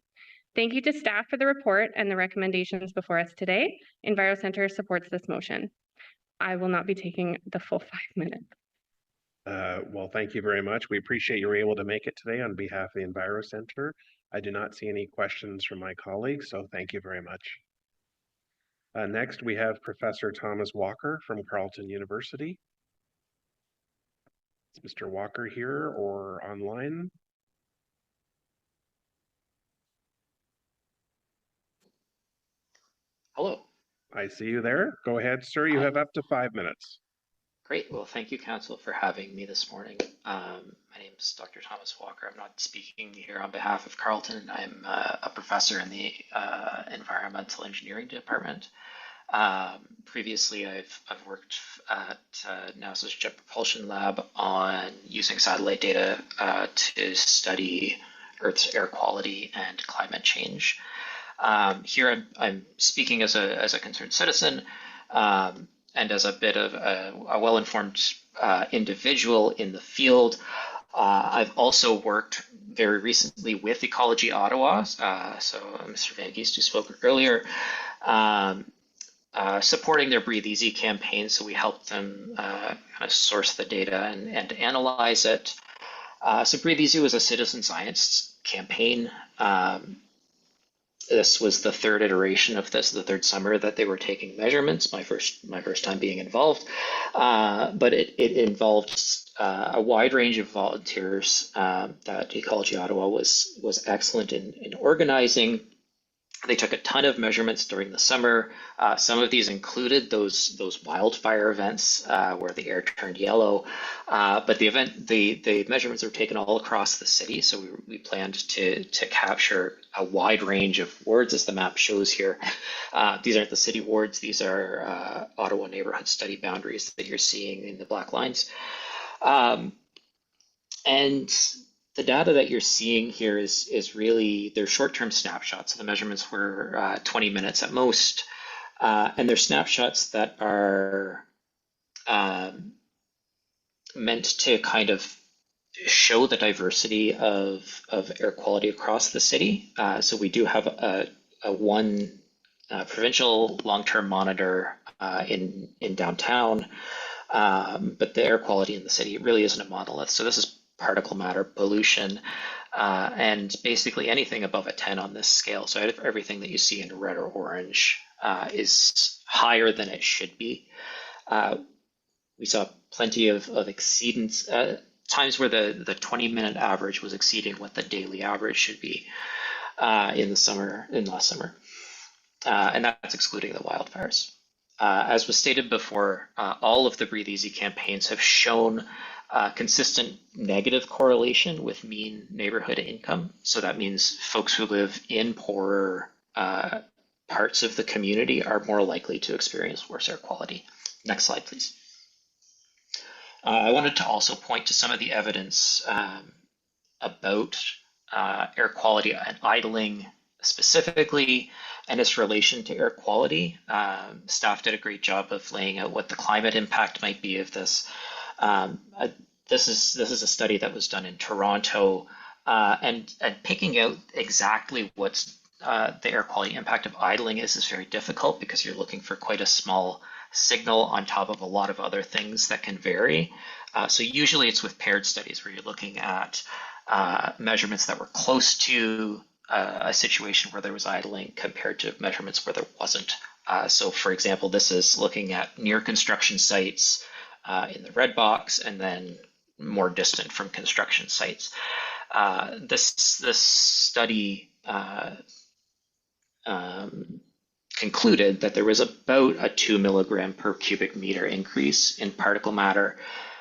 Speaker 13: Thank you to staff for the report and the recommendations before us today. Enviro Center supports this motion. I will not be taking the full 5 minutes.
Speaker 1: Well, thank you very much. We appreciate you were able to make it today on behalf of the Enviro Center. I do not see any questions from my colleagues, so thank you very much. Next, we have Professor Thomas Walker from Carleton University. Is Mr. Walker here or online?
Speaker 14: Hello.
Speaker 1: I see you there. Go ahead, sir. You have up to 5 minutes.
Speaker 14: Great. Well, thank you, Council, for having me this morning. My name is Dr. Thomas Walker. I'm not speaking here on behalf of Carleton. I'm a professor in the Environmental Engineering Department. Previously, I've worked at NASA's Jet Propulsion Lab on using satellite data to study Earth's air quality and climate change. Here I'm speaking as a concerned citizen and as a bit of a well-informed individual in the field. I've also worked very recently with Ecology Ottawa, so Mr. Van Geest, who spoke earlier, supporting their Breathe Easy campaign. So we helped them kind of source the data and analyze it. So Breathe Easy was a citizen science campaign. This was the third iteration of this, the third summer that they were taking measurements, my first time being involved. But it involved a wide range of volunteers that Ecology Ottawa was excellent in organizing. They took a ton of measurements during the summer. Some of these included those wildfire events where the air turned yellow. But the measurements were taken all across the city. So we planned to capture a wide range of wards, as the map shows here. These aren't the city wards. These are Ottawa neighborhood study boundaries that you're seeing in the black lines. And the data that you're seeing here is really, they're short-term snapshots. So the measurements were 20 minutes at most. And they're snapshots that are meant to kind of show the diversity of air quality across the city. So we do have one provincial long-term monitor in downtown, but the air quality in the city really isn't a monolith. So this is particle matter pollution. And basically anything above a 10 on this scale, so everything that you see in red or orange is higher than it should be. We saw plenty of exceedance, times where the 20-minute average was exceeding what the daily average should be in last summer. And that's excluding the wildfires. As was stated before, all of the Breathe Easy campaigns have shown consistent negative correlation with mean neighborhood income. So that means folks who live in poorer parts of the community are more likely to experience worse air quality. Next slide, please. I wanted to also point to some of the evidence about air quality and idling specifically, and its relation to air quality. Staff did a great job of laying out what the climate impact might be of this. This is a study that was done in Toronto, and picking out exactly what's the air quality impact of idling is very difficult because you're looking for quite a small signal on top of a lot of other things that can vary. So usually it's with paired studies where you're looking at measurements that were close to a situation where there was idling compared to measurements where there wasn't. So for example, this is looking at near construction sites in the red box and then more distant from construction sites. This study concluded that there was about a 2 milligram per cubic meter increase in particle matter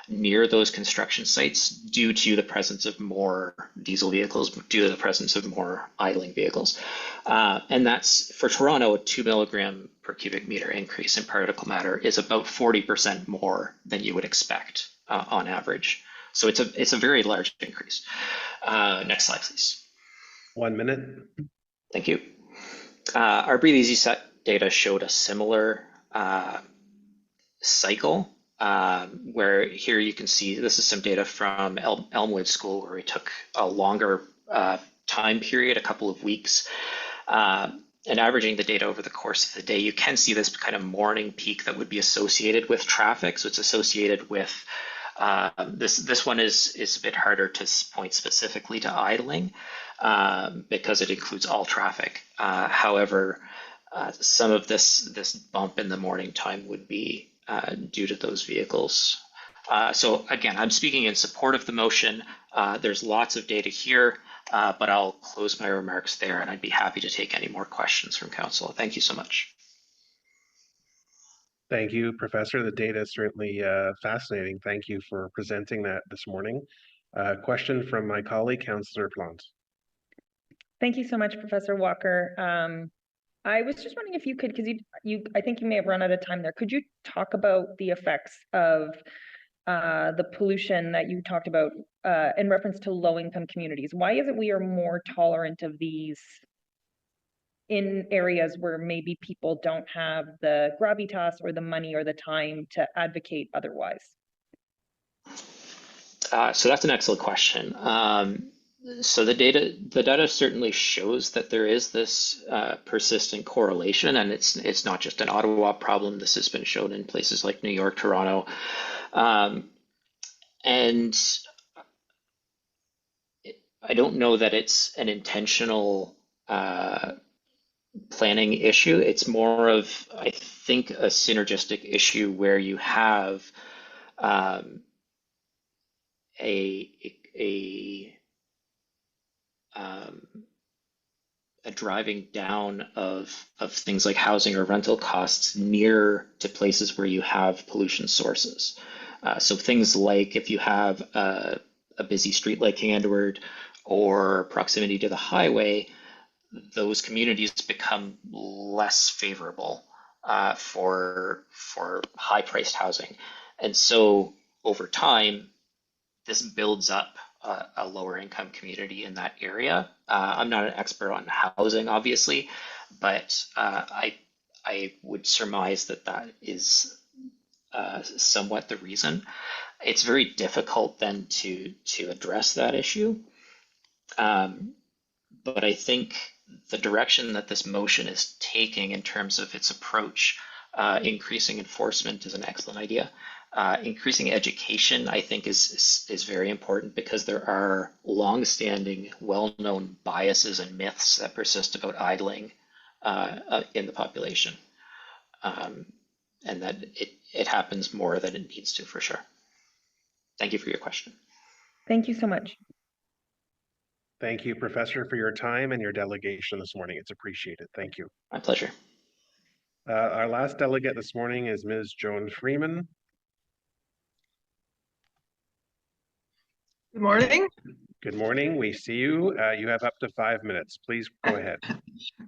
Speaker 14: near those construction sites due to the presence of more diesel vehicles, due to the presence of more idling vehicles. And that's, for Toronto, a 2 milligram per cubic meter increase in particle matter is about 40% more than you would expect on average. So it's a very large increase. Next slide, please.
Speaker 1: 1 minute.
Speaker 14: Thank you. Our Breathe Easy set data showed a similar cycle, where here you can see this is some data from Elmwood School where we took a longer time period, a couple of weeks, and averaging the data over the course of the day. You can see this kind of morning peak that would be associated with traffic. So it's associated with this one is a bit harder to point specifically to idling because it includes all traffic. However, some of this bump in the morning time would be due to those vehicles. So again, I'm speaking in support of the motion. There's lots of data here, but I'll close my remarks there and I'd be happy to take any more questions from council. Thank you so much.
Speaker 1: Thank you, Professor. The data is certainly fascinating. Thank you for presenting that this morning. Question from my colleague, Councillor Plant.
Speaker 4: Thank you so much, Professor Walker. I was just wondering if you could, because I think you may have run out of time there. Could you talk about the effects of the pollution that you talked about in reference to low-income communities? Why is it we are more tolerant of these in areas where maybe people don't have the gravitas or the money or the time to advocate otherwise?
Speaker 14: So that's an excellent question. So the data certainly shows that there is this persistent correlation, and it's not just an Ottawa problem. This has been shown in places like New York, Toronto, and I don't know that it's an intentional planning issue. It's more of, I think, a synergistic issue where you have a driving down of things like housing or rental costs near to places where you have pollution sources. So things like if you have a busy street like King Edward or proximity to the highway, those communities become less favorable for high-priced housing. And so over time, this builds up a lower income community in that area. I'm not an expert on housing, obviously, but I would surmise that is somewhat the reason. It's very difficult then to address that issue. But I think the direction that this motion is taking in terms of its approach, increasing enforcement is an excellent idea. Increasing education, I think, is very important because there are long-standing, well-known biases and myths that persist about idling in the population, and that it happens more than it needs to, for sure. Thank you for your question.
Speaker 4: Thank you so much.
Speaker 1: Thank you, Professor, for your time and your delegation this morning. It's appreciated. Thank you.
Speaker 14: My pleasure.
Speaker 1: Our last delegate this morning is Ms. Joan Freeman.
Speaker 15: Good morning.
Speaker 1: Good morning. We see you. You have up to 5 minutes. Please go ahead.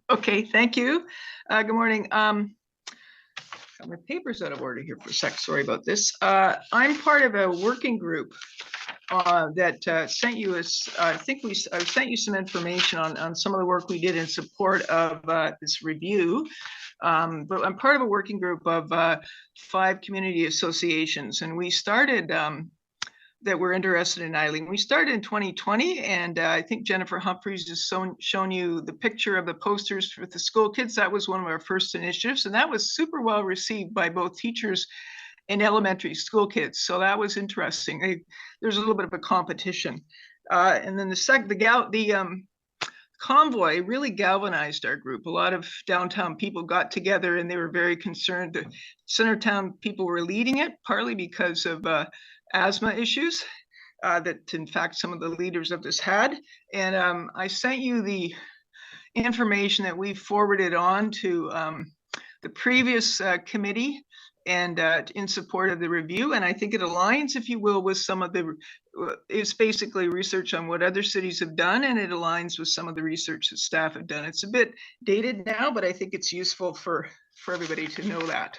Speaker 15: Okay, thank you. Good morning. Got my papers out of order here for a sec. Sorry about this. I'm part of a working group that sent you I sent you some information on some of the work we did in support of this review. But I'm part of a working group of 5 community associations, and we started that we're interested in idling. We started in 2020, and I think Jennifer Humphreys has shown you the picture of the posters with the school kids. That was one of our first initiatives, and that was super well received by both teachers and elementary school kids. So that was interesting. There's a little bit of a competition. And then the convoy really galvanized our group. A lot of downtown people got together and they were very concerned. The Centertown people were leading it, partly because of asthma issues that in fact some of the leaders of this had. And I sent you the information that we forwarded on to the previous committee and in support of the review. And I think it aligns, if you will, with some of the, it's basically research on what other cities have done, and it aligns with some of the research that staff have done. It's a bit dated now, but I think it's useful for everybody to know that.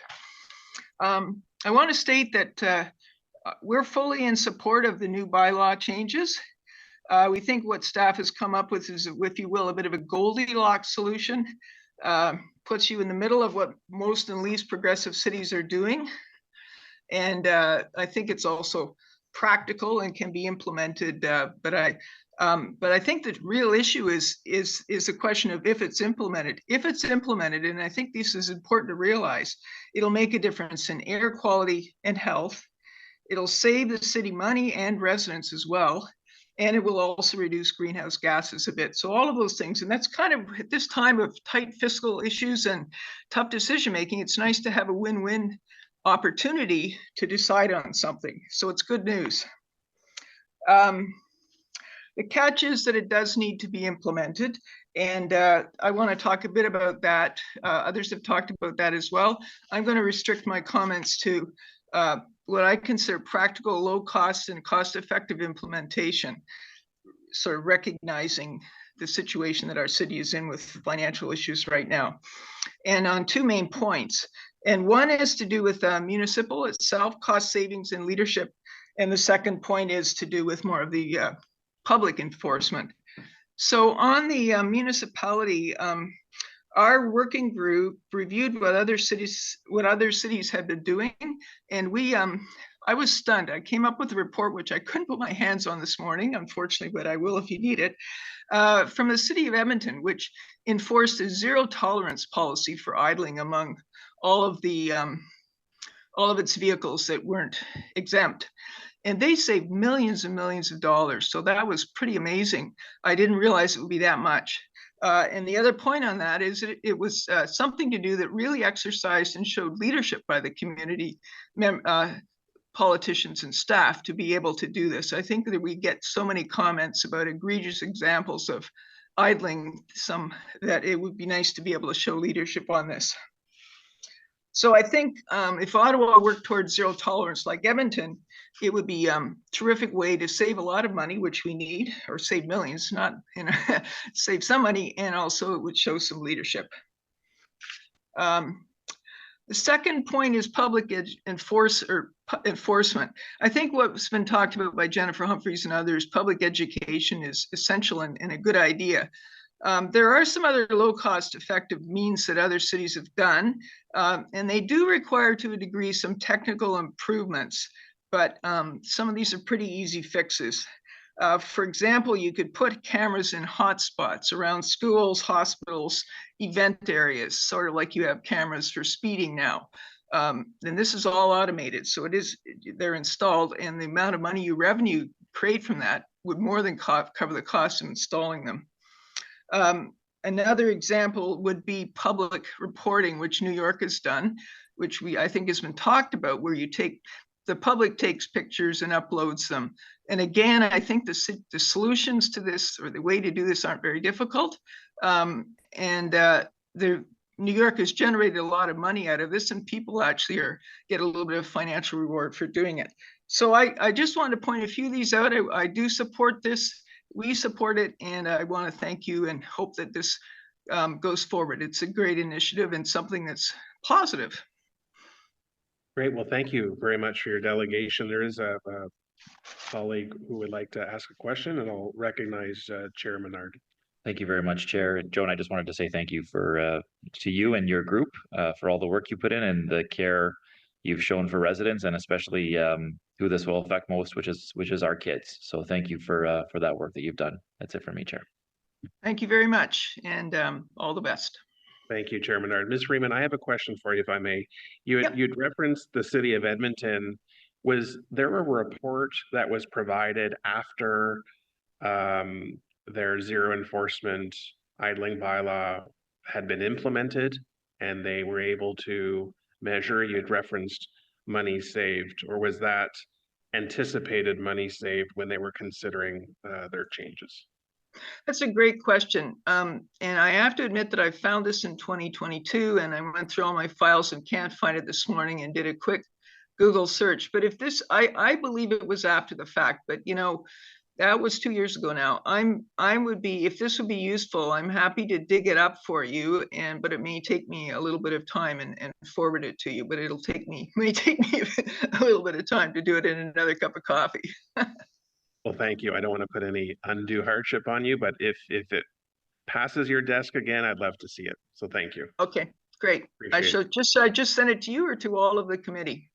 Speaker 15: I want to state that we're fully in support of the new bylaw changes. We think what staff has come up with is, if you will, a bit of a Goldilocks solution. Puts you in the middle of what most and least progressive cities are doing. And I think it's also practical and can be implemented. But I think the real issue is a question of if it's implemented. If it's implemented, and I think this is important to realize, it'll make a difference in air quality and health. It'll save the city money and residents as well. And it will also reduce greenhouse gases a bit. So all of those things, and that's kind of at this time of tight fiscal issues and tough decision making, it's nice to have a win-win opportunity to decide on something. So it's good news. The catch is that it does need to be implemented. And I want to talk a bit about that. Others have talked about that as well. I'm going to restrict my comments to what I consider practical, low cost and cost-effective implementation, sort of recognizing the situation that our city is in with financial issues right now. And on 2 main points. And one is to do with municipal itself, cost savings and leadership. And the second point is to do with more of the public enforcement. So on the municipality, our working group reviewed what other cities had been doing, and I was stunned. I came up with a report which I couldn't put my hands on this morning, unfortunately, but I will if you need it, from the city of Edmonton, which enforced a zero tolerance policy for idling among all of its vehicles that weren't exempt. And they saved millions and millions of dollars. So that was pretty amazing. I didn't realize it would be that much. And the other point on that is that it was something to do that really exercised and showed leadership by the community politicians and staff to be able to do this. I think that we get so many comments about egregious examples of idling, that it would be nice to be able to show leadership on this. So I think if Ottawa worked towards zero tolerance like Edmonton, it would be a terrific way to save a lot of money, which we need, or save millions, not, save some money, and also it would show some leadership. The second point is public enforcement. I think what's been talked about by Jennifer Humphreys and others, public education is essential and a good idea. There are some other low-cost effective means that other cities have done, and they do require to a degree some technical improvements, but some of these are pretty easy fixes. For example, you could put cameras in hotspots around schools, hospitals, event areas, sort of like you have cameras for speeding now. And this is all automated, so they're installed, and the amount of money you revenue create from that would more than cover the cost of installing them. Another example would be public reporting, which New York has done, which I think has been talked about, where the public takes pictures and uploads them. And again, I think the solutions to this, or the way to do this, aren't very difficult. New York has generated a lot of money out of this, and people actually get a little bit of financial reward for doing it. So I just wanted to point a few of these out. I do support this. We support it, and I want to thank you and hope that this goes forward. It's a great initiative and something that's positive.
Speaker 1: Great. Well, thank you very much for your delegation. There is a colleague who would like to ask a question, and I'll recognize Chair Menard.
Speaker 16: Thank you very much, Chair. Joan, I just wanted to say thank you to you and your group for all the work you put in and the care you've shown for residents, and especially who this will affect most, which is our kids. So thank you for that work that you've done. That's it for me, Chair.
Speaker 15: Thank you very much, and all the best.
Speaker 1: Thank you, Chair Menard. Ms. Freeman, I have a question for you, if I may. You'd referenced the city of Edmonton. Was there a report that was provided after their zero enforcement idling bylaw had been implemented, and they were able to measure? You'd referenced money saved, or was that anticipated money saved when they were considering their changes?
Speaker 15: That's a great question. And I have to admit that I found this in 2022, and I went through all my files and can't find it this morning and did a quick Google search. But if this, I believe it was after the fact, but you know, that was 2 years ago now. If this would be useful, I'm happy to dig it up for you, but it may take me a little bit of time and forward it to you, but may take me a little bit of time to do it in another cup of coffee.
Speaker 1: Well, thank you. I don't want to put any undue hardship on you, but if it passes your desk again, I'd love to see it. So thank you.
Speaker 15: Okay, great. I just sent it to you or to all of the committee?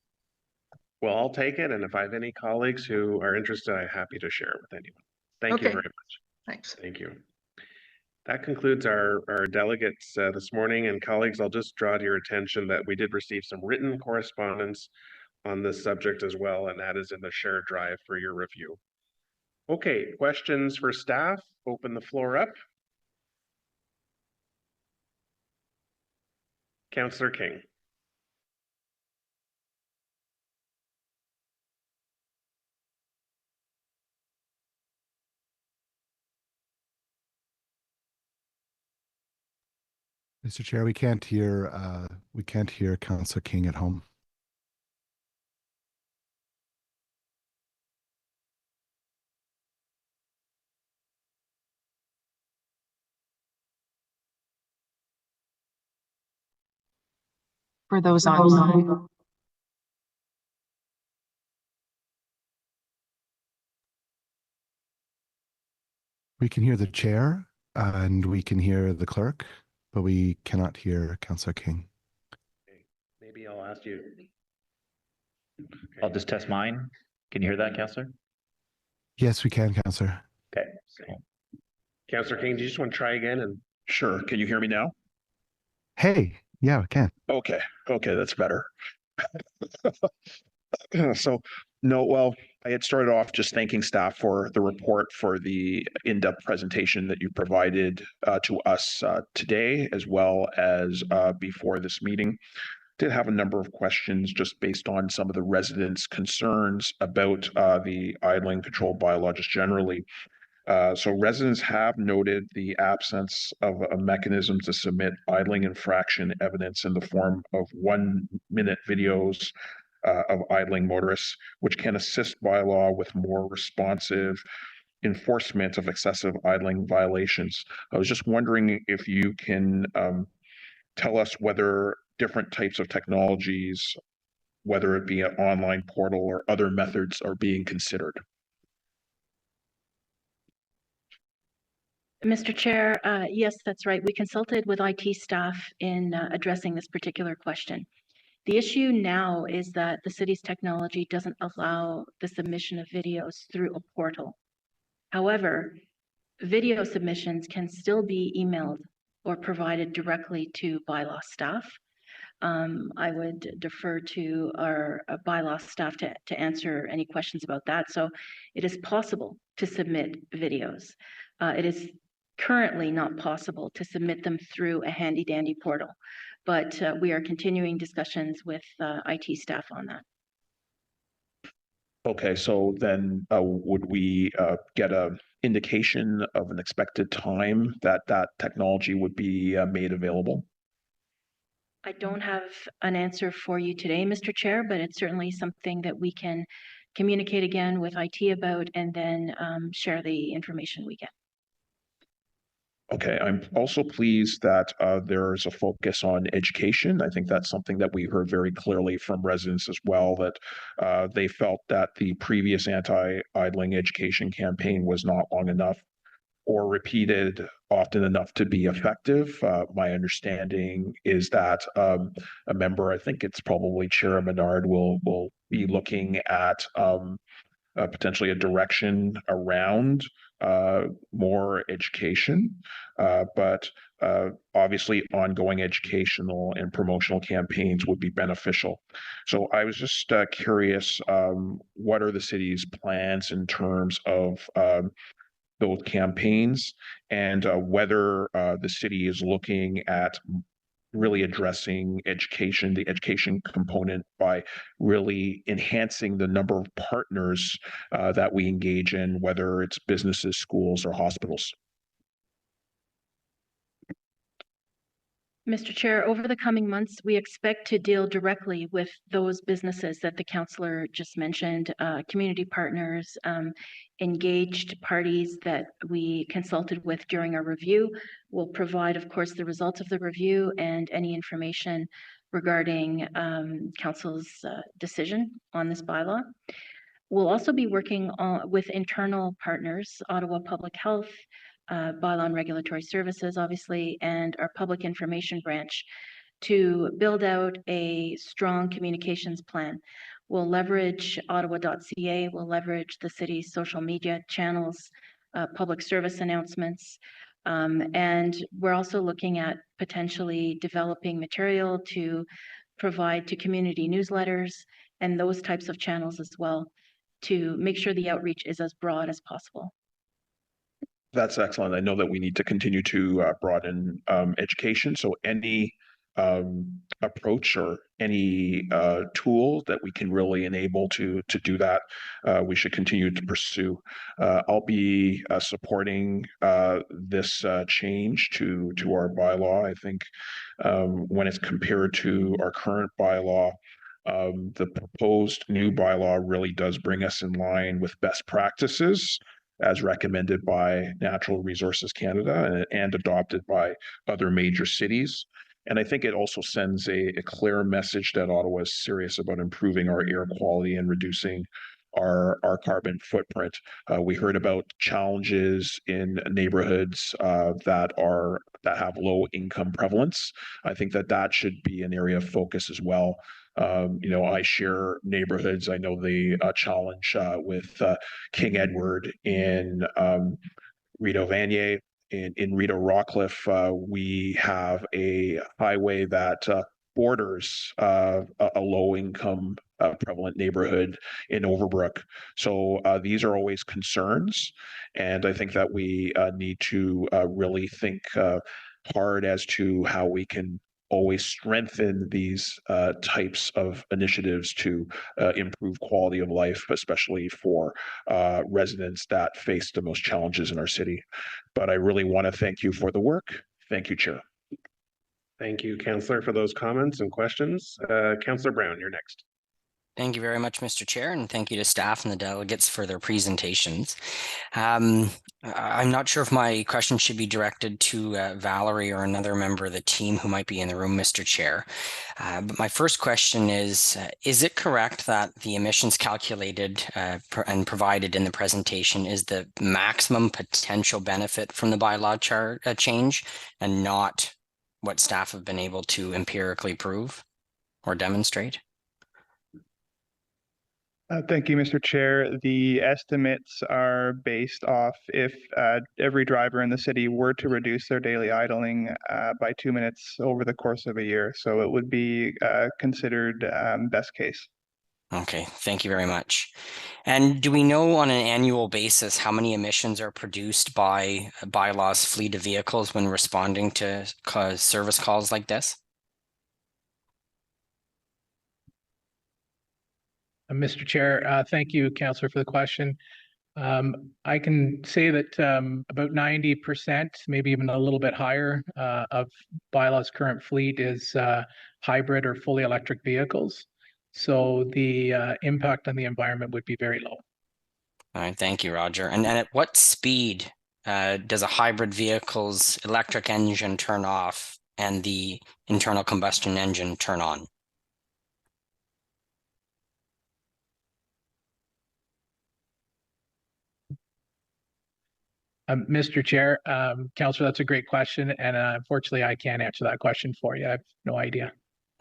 Speaker 1: Well, I'll take it, and if I have any colleagues who are interested, I'm happy to share it with anyone. Thank you very much.
Speaker 15: Thanks.
Speaker 1: Thank you. That concludes our delegates this morning, and colleagues, I'll just draw to your attention that we did receive some written correspondence on this subject as well, and that is in the shared drive for your review. Okay, questions for staff? Open the floor up. Councillor King.
Speaker 5: Mr. Chair, we can't hear Councillor King at home.
Speaker 17: For those on.
Speaker 5: We can hear the chair and we can hear the clerk, but we cannot hear Councillor King.
Speaker 1: Okay. Maybe I'll ask you.
Speaker 16: I'll just test mine. Can you hear that, Councillor?
Speaker 5: Yes, we can, Councillor.
Speaker 16: Okay.
Speaker 1: Councillor King, do you just want to try again? And
Speaker 18: sure. Can you hear me now?
Speaker 5: Hey, yeah, we can.
Speaker 18: Okay, that's better. So, no, well, I had started off just thanking staff for the report, for the in-depth presentation that you provided to us today, as well as before this meeting. Did have a number of questions just based on some of the residents' concerns about the idling control bylaw just generally. So residents have noted the absence of a mechanism to submit idling infraction evidence in the form of 1-minute videos of idling motorists, which can assist bylaw with more responsive enforcement of excessive idling violations. I was just wondering if you can tell us whether different types of technologies, whether it be an online portal or other methods, are being considered.
Speaker 7: Mr. Chair, yes, that's right. We consulted with IT staff in addressing this particular question. The issue now is that the city's technology doesn't allow the submission of videos through a portal. However, video submissions can still be emailed or provided directly to bylaw staff. I would defer to our bylaw staff to answer any questions about that. So it is possible to submit videos. It is currently not possible to submit them through a handy dandy portal, but we are continuing discussions with IT staff on that.
Speaker 18: Okay, so then would we get a indication of an expected time that that technology would be made available?
Speaker 7: I don't have an answer for you today, Mr. Chair, but it's certainly something that we can communicate again with IT about and then share the information we get.
Speaker 18: Okay, I'm also pleased that there's a focus on education. I think that's something that we heard very clearly from residents as well, that they felt that the previous anti-idling education campaign was not long enough or repeated often enough to be effective. My understanding is that a member, I think it's probably Chair Menard, will be looking at potentially a direction around more education, but obviously ongoing educational and promotional campaigns would be beneficial. So I was just curious, what are the city's plans in terms of those campaigns, and whether the city is looking at really addressing education, the education component, by really enhancing the number of partners that we engage in, whether it's businesses, schools, or hospitals.
Speaker 7: Mr. Chair, over the coming months, we expect to deal directly with those businesses that the councillor just mentioned, community partners, engaged parties that we consulted with during our review. We'll provide, of course, the results of the review and any information regarding council's decision on this bylaw. We'll also be working with internal partners, Ottawa Public Health, bylaw and regulatory services, obviously, and our public information branch to build out a strong communications plan. We'll leverage ottawa.ca, we'll leverage the city's social media channels, public service announcements, and we're also looking at potentially developing material to provide to community newsletters and those types of channels as well, to make sure the outreach is as broad as possible.
Speaker 18: That's excellent. I know that we need to continue to broaden education. So any approach or any tool that we can really enable to do that, we should continue to pursue. I'll be supporting this change to our bylaw. I think when it's compared to our current bylaw, the proposed new bylaw really does bring us in line with best practices as recommended by Natural Resources Canada and adopted by other major cities. And I think it also sends a clear message that Ottawa is serious about improving our air quality and reducing our carbon footprint. We heard about challenges in neighborhoods that have low income prevalence. I think that should be an area of focus as well. I share neighborhoods. I know the challenge with King Edward in Rideau Vanier. In Rideau Rockcliffe, we have a highway that borders a low-income prevalent neighborhood in Overbrook. So these are always concerns, and I think that we need to really think hard as to how we can always strengthen these types of initiatives to improve quality of life, especially for residents that face the most challenges in our city. But I really want to thank you for the work. Thank you, Chair.
Speaker 1: Thank you, Councillor, for those comments and questions. Councillor Brown, you're next.
Speaker 19: Thank you very much, Mr. Chair, and thank you to staff and the delegates for their presentations. I'm not sure if my question should be directed to Valerie or another member of the team who might be in the room, Mr. Chair. But my first question is it correct that the emissions calculated and provided in the presentation is the maximum potential benefit from the bylaw change and not what staff have been able to empirically prove or demonstrate?
Speaker 8: Thank you, Mr. Chair. The estimates are based off if every driver in the city were to reduce their daily idling by 2 minutes over the course of a year. So it would be considered best case.
Speaker 19: Okay, thank you very much. And do we know on an annual basis how many emissions are produced by bylaw's fleet of vehicles when responding to service calls like this?
Speaker 20: Mr. Chair, thank you, Councillor, for the question. I can say that about 90%, maybe even a little bit higher, of bylaw's current fleet is hybrid or fully electric vehicles. So the impact on the environment would be very low.
Speaker 19: All right, thank you, Roger. And at what speed does a hybrid vehicle's electric engine turn off and the internal combustion engine turn on?
Speaker 20: Mr. Chair, Councillor, that's a great question. And unfortunately, I can't answer that question for you. I have no idea.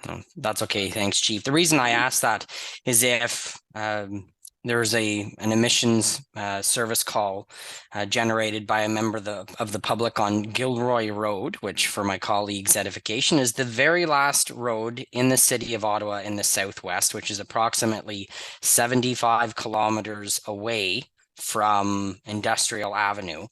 Speaker 19: Oh, that's okay. Thanks, Chief. The reason I asked that is if there's an emissions service call generated by a member of the public on Gilroy Road, which for my colleagues' edification is the very last road in the city of Ottawa in the southwest, which is approximately 75 kilometers away from Industrial Avenue.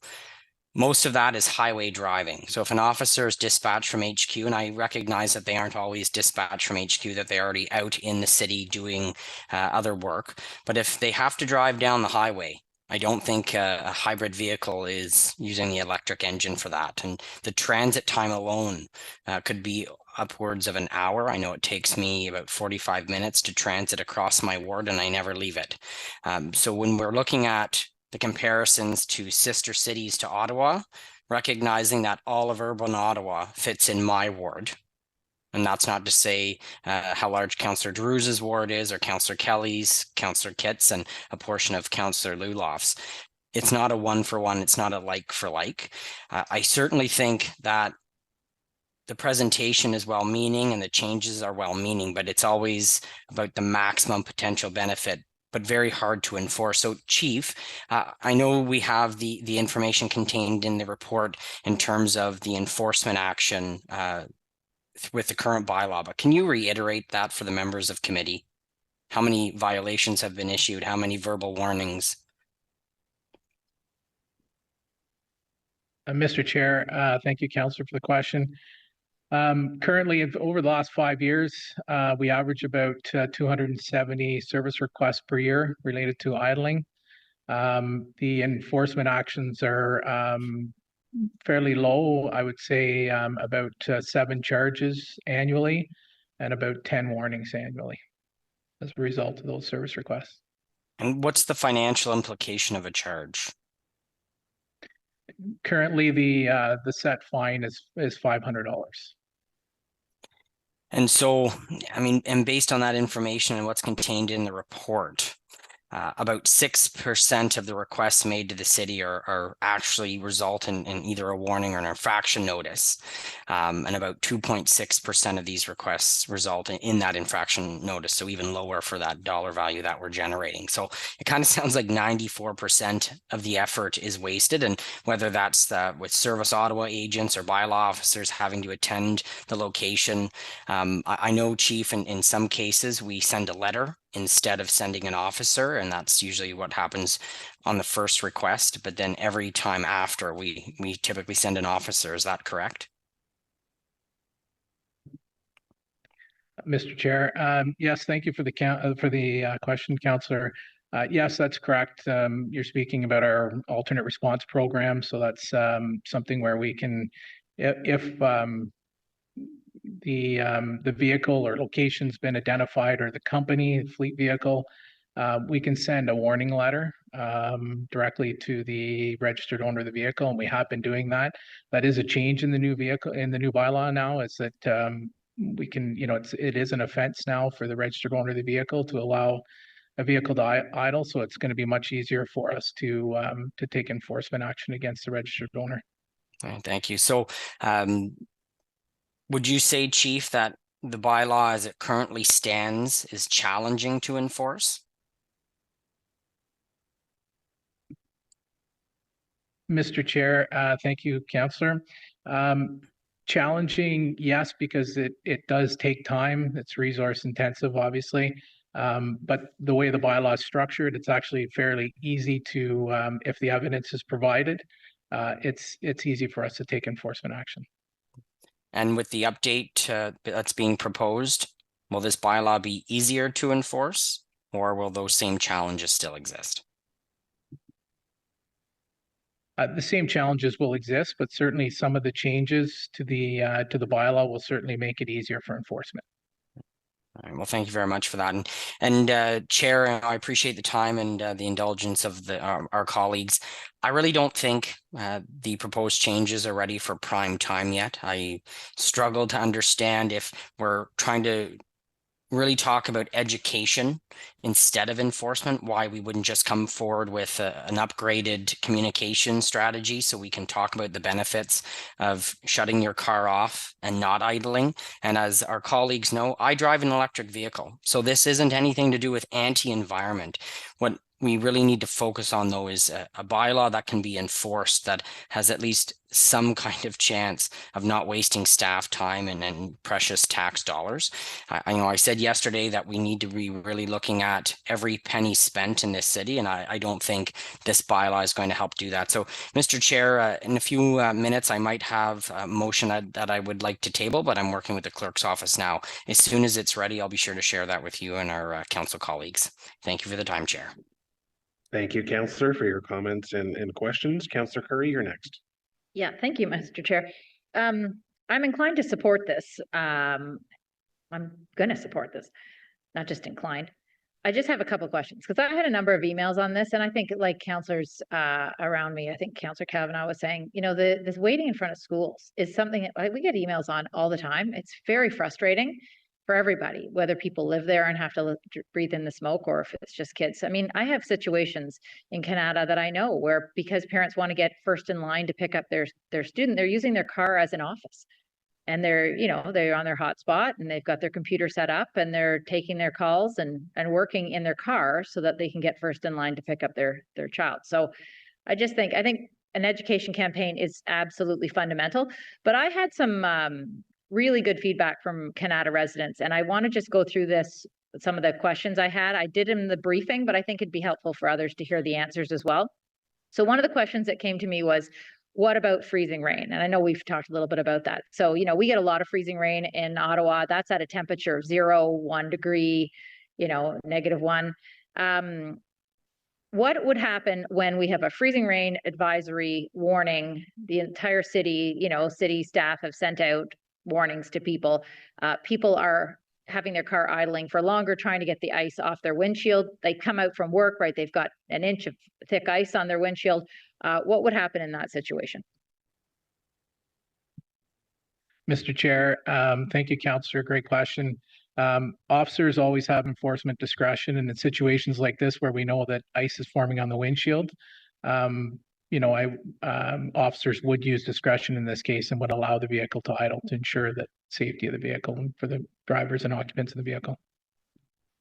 Speaker 19: Most of that is highway driving. So if an officer is dispatched from HQ, and I recognize that they aren't always dispatched from HQ, that they're already out in the city doing other work, but if they have to drive down the highway, I don't think a hybrid vehicle is using the electric engine for that. And the transit time alone could be upwards of an hour. I know it takes me about 45 minutes to transit across my ward, and I never leave it. So when we're looking at the comparisons to sister cities to Ottawa, recognizing that all of urban Ottawa fits in my ward. And that's not to say how large Councillor Drew's ward is, or Councillor Kelly's, Councillor Kitt's, and a portion of Councillor Luloff's. It's not a one for one, it's not a like for like. I certainly think that the presentation is well-meaning and the changes are well-meaning, but it's always about the maximum potential benefit, but very hard to enforce. So Chief, I know we have the information contained in the report in terms of the enforcement action with the current bylaw, but can you reiterate that for the members of committee? How many violations have been issued? How many verbal warnings?
Speaker 20: Mr. Chair, thank you, Councillor, for the question. Currently, over the last 5 years, we average about 270 service requests per year related to idling. The enforcement actions are fairly low. I would say about 7 charges annually and about 10 warnings annually as a result of those service requests.
Speaker 19: And what's the financial implication of a charge?
Speaker 20: Currently, the set fine is $500.
Speaker 19: And so, I mean, and based on that information and what's contained in the report, about 6% of the requests made to the city are actually result in either a warning or an infraction notice. And about 2.6% of these requests result in that infraction notice. So even lower for that dollar value that we're generating. So it kind of sounds like 94% of the effort is wasted. And whether that's with Service Ottawa agents or bylaw officers having to attend the location. I know, Chief, in some cases, we send a letter instead of sending an officer, and that's usually what happens on the first request, but then every time after we typically send an officer. Is that correct?
Speaker 20: Mr. Chair, yes, thank you for the question, Councillor. Yes, that's correct. You're speaking about our alternate response program, so that's something where we can, if the vehicle or location's been identified, or the company, the fleet vehicle, we can send a warning letter directly to the registered owner of the vehicle, and we have been doing that. That is a change in the new vehicle, in the new bylaw now, is that we can, it is an offense now for the registered owner of the vehicle to allow a vehicle to idle, so it's going to be much easier for us to take enforcement action against the registered owner.
Speaker 19: All right, thank you. So would you say, Chief, that the bylaw as it currently stands is challenging to enforce?
Speaker 20: Mr. Chair, thank you, Councillor. Challenging, yes, because it does take time. It's resource intensive, obviously. But the way the bylaw is structured, it's actually fairly easy to, if the evidence is provided, it's easy for us to take enforcement action.
Speaker 19: And with the update that's being proposed, will this bylaw be easier to enforce, or will those same challenges still exist?
Speaker 20: The same challenges will exist, but certainly some of the changes to the bylaw will certainly make it easier for enforcement.
Speaker 19: All right, well, thank you very much for that. And Chair, I appreciate the time and the indulgence of our colleagues. I really don't think the proposed changes are ready for prime time yet. I struggle to understand if we're trying to really talk about education instead of enforcement, why we wouldn't just come forward with an upgraded communication strategy so we can talk about the benefits of shutting your car off and not idling. And as our colleagues know, I drive an electric vehicle, so this isn't anything to do with anti-environment. What we really need to focus on, though, is a bylaw that can be enforced, that has at least some kind of chance of not wasting staff time and precious tax dollars. I said yesterday that we need to be really looking at every penny spent in this city, and I don't think this bylaw is going to help do that. So, Mr. Chair, in a few minutes, I might have a motion that I would like to table, but I'm working with the clerk's office now. As soon as it's ready, I'll be sure to share that with you and our council colleagues. Thank you for the time, Chair.
Speaker 1: Thank you, Councillor, for your comments and questions. Councillor Curry, you're next.
Speaker 11: Yeah, thank you, Mr. Chair. I'm inclined to support this. I'm going to support this, not just inclined. I just have a couple of questions because I had a number of emails on this, and I think, like councillors around me, I think Councillor Kavanaugh was saying, you know, this waiting in front of schools is something that we get emails on all the time. It's very frustrating for everybody, whether people live there and have to breathe in the smoke or if it's just kids. I mean, I have situations in Canada that I know where, because parents want to get first in line to pick up their student, they're using their car as an office. And they're on their hotspot and they've got their computer set up and they're taking their calls and working in their car so that they can get first in line to pick up their child. So I think an education campaign is absolutely fundamental. But I had some really good feedback from Canada residents, and I want to just go through some of the questions I had. I did in the briefing, but I think it'd be helpful for others to hear the answers as well. So one of the questions that came to me was, what about freezing rain? And I know we've talked a little bit about that. So, we get a lot of freezing rain in Ottawa. That's at a temperature of 0, 1 degree, -1. What would happen when we have a freezing rain advisory warning? The entire city, city staff have sent out warnings to people. People are having their car idling for longer, trying to get the ice off their windshield. They come out from work, right? They've got an inch of thick ice on their windshield. What would happen in that situation?
Speaker 20: Mr. Chair, thank you, Councillor. Great question. Officers always have enforcement discretion, and in situations like this where we know that ice is forming on the windshield, officers would use discretion in this case and would allow the vehicle to idle to ensure the safety of the vehicle and for the drivers and occupants of the vehicle.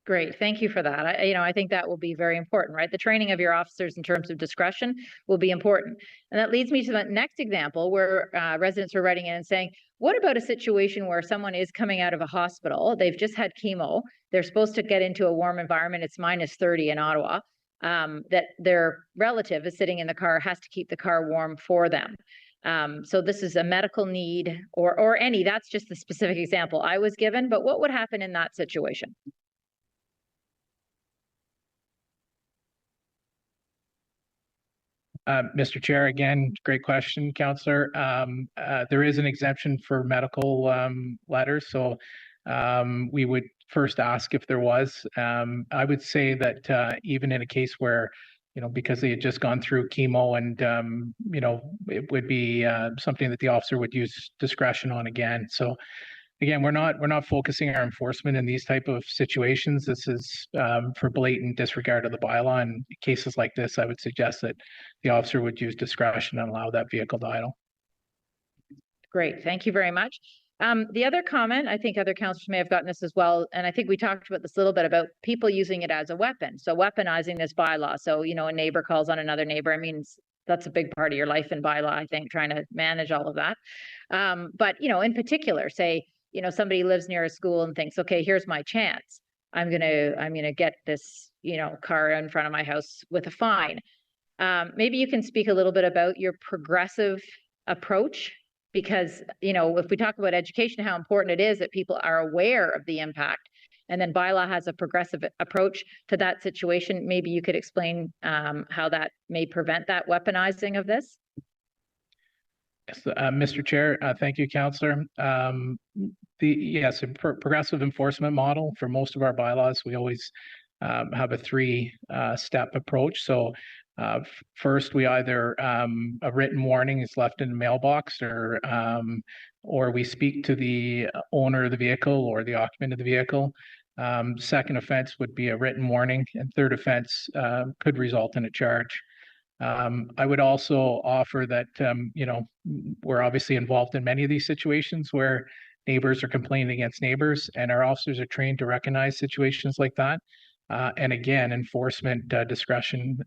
Speaker 11: Great, thank you for that. I think that will be very important, right? The training of your officers in terms of discretion will be important. And that leads me to the next example where residents are writing in and saying, what about a situation where someone is coming out of a hospital, they've just had chemo, they're supposed to get into a warm environment, it's -30 in Ottawa, that their relative is sitting in the car, has to keep the car warm for them. So this is a medical need or any, that's just the specific example I was given, but what would happen in that situation?
Speaker 20: Mr. Chair, again, great question, Councillor. There is an exemption for medical letters, so we would first ask if there was. I would say that even in a case where, because they had just gone through chemo and, it would be something that the officer would use discretion on again. So again, we're not focusing our enforcement in these type of situations. This is for blatant disregard of the bylaw. And in cases like this, I would suggest that the officer would use discretion and allow that vehicle to idle.
Speaker 11: Great, thank you very much. The other comment, I think other councillors may have gotten this as well, and I think we talked about this a little bit about people using it as a weapon. So weaponizing this bylaw. So, a neighbor calls on another neighbor. I mean, that's a big part of your life in bylaw, I think, trying to manage all of that. But, you know, in particular, say, you know, somebody lives near a school and thinks, okay, here's my chance. I'm gonna get this, you know, car in front of my house with a fine. Maybe you can speak a little bit about your progressive approach, because, you know, if we talk about education, how important it is that people are aware of the impact, and then bylaw has a progressive approach to that situation. Maybe you could explain how that may prevent that weaponizing of this.
Speaker 20: Yes, Mr. Chair, thank you, Councillor. Yes, progressive enforcement model for most of our bylaws, we always have a three-step approach. So first, we either a written warning is left in the mailbox, or we speak to the owner of the vehicle or the occupant of the vehicle. Second offense would be a written warning, and third offense could result in a charge. I would also offer that, you know, we're obviously involved in many of these situations where neighbors are complaining against neighbors, and our officers are trained to recognize situations like that. And again, enforcement discretion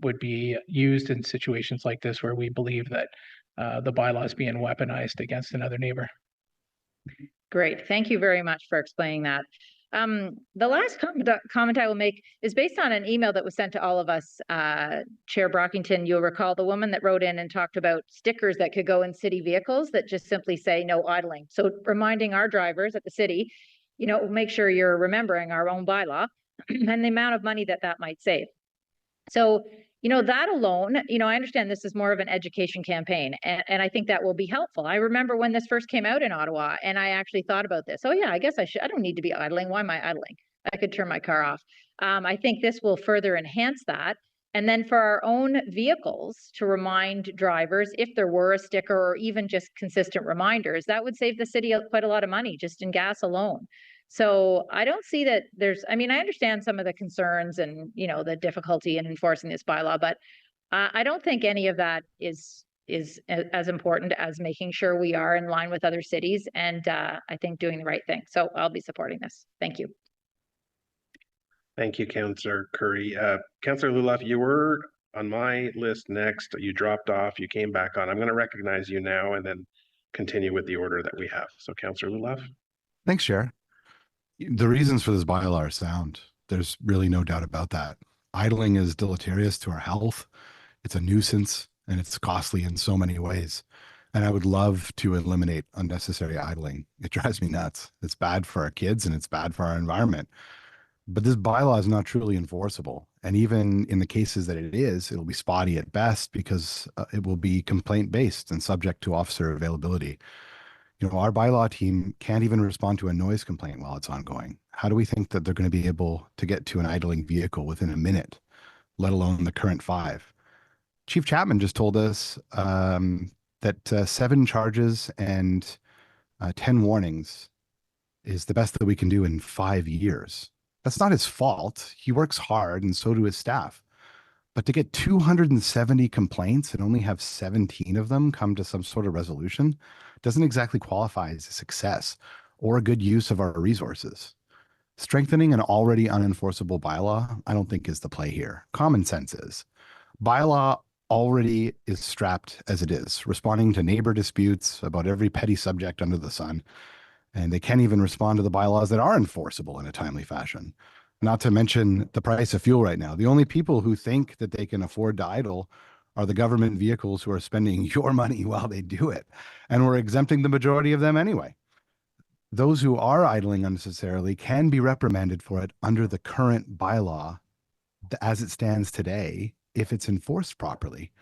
Speaker 20: would be used in situations like this where we believe that the bylaw is being weaponized against another neighbor.
Speaker 11: Great. Thank you very much for explaining that. The last comment I will make is based on an email that was sent to all of us. Chair Brockington, you'll recall the woman that wrote in and talked about stickers that could go in city vehicles that just simply say no idling. So reminding our drivers at the city, you know, make sure you're remembering our own bylaw and the amount of money that that might save. So, you know, that alone, you know, I understand this is more of an education campaign, and I think that will be helpful. I remember when this first came out in Ottawa, and I actually thought about this. Oh yeah, I guess I don't need to be idling. Why am I idling? I could turn my car off. I think this will further enhance that. And then for our own vehicles to remind drivers, if there were a sticker or even just consistent reminders, that would save the city quite a lot of money just in gas alone. So I don't see that there's, I mean, I understand some of the concerns and, you know, the difficulty in enforcing this bylaw, but I don't think any of that is as important as making sure we are in line with other cities, and I think doing the right thing. So I'll be supporting this. Thank you.
Speaker 1: Thank you, Councillor Curry. Councillor Luloff, you were on my list next. You dropped off. You came back on. I'm going to recognize you now and then continue with the order that we have. So, Councillor Luloff.
Speaker 5: Thanks, Chair. The reasons for this bylaw are sound. There's really no doubt about that. Idling is deleterious to our health. It's a nuisance, and it's costly in so many ways. And I would love to eliminate unnecessary idling. It drives me nuts. It's bad for our kids and it's bad for our environment. But this bylaw is not truly enforceable. And even in the cases that it is, it'll be spotty at best because it will be complaint-based and subject to officer availability. You know, our bylaw team can't even respond to a noise complaint while it's ongoing. How do we think that they're going to be able to get to an idling vehicle within a minute, let alone the current 5? Chief Chapman just told us that 7 charges and 10 warnings is the best that we can do in 5 years. That's not his fault. He works hard, and so do his staff. But to get 270 complaints and only have 17 of them come to some sort of resolution doesn't exactly qualify as a success or a good use of our resources. Strengthening an already unenforceable bylaw, I don't think is the play here. Common sense is. Bylaw already is strapped as it is, responding to neighbor disputes about every petty subject under the sun. And they can't even respond to the bylaws that are enforceable in a timely fashion. Not to mention the price of fuel right now. The only people who think that they can afford to idle are the government vehicles who are spending your money while they do it. And we're exempting the majority of them anyway. Those who are idling unnecessarily can be reprimanded for it under the current bylaw as it stands today, if it's enforced properly.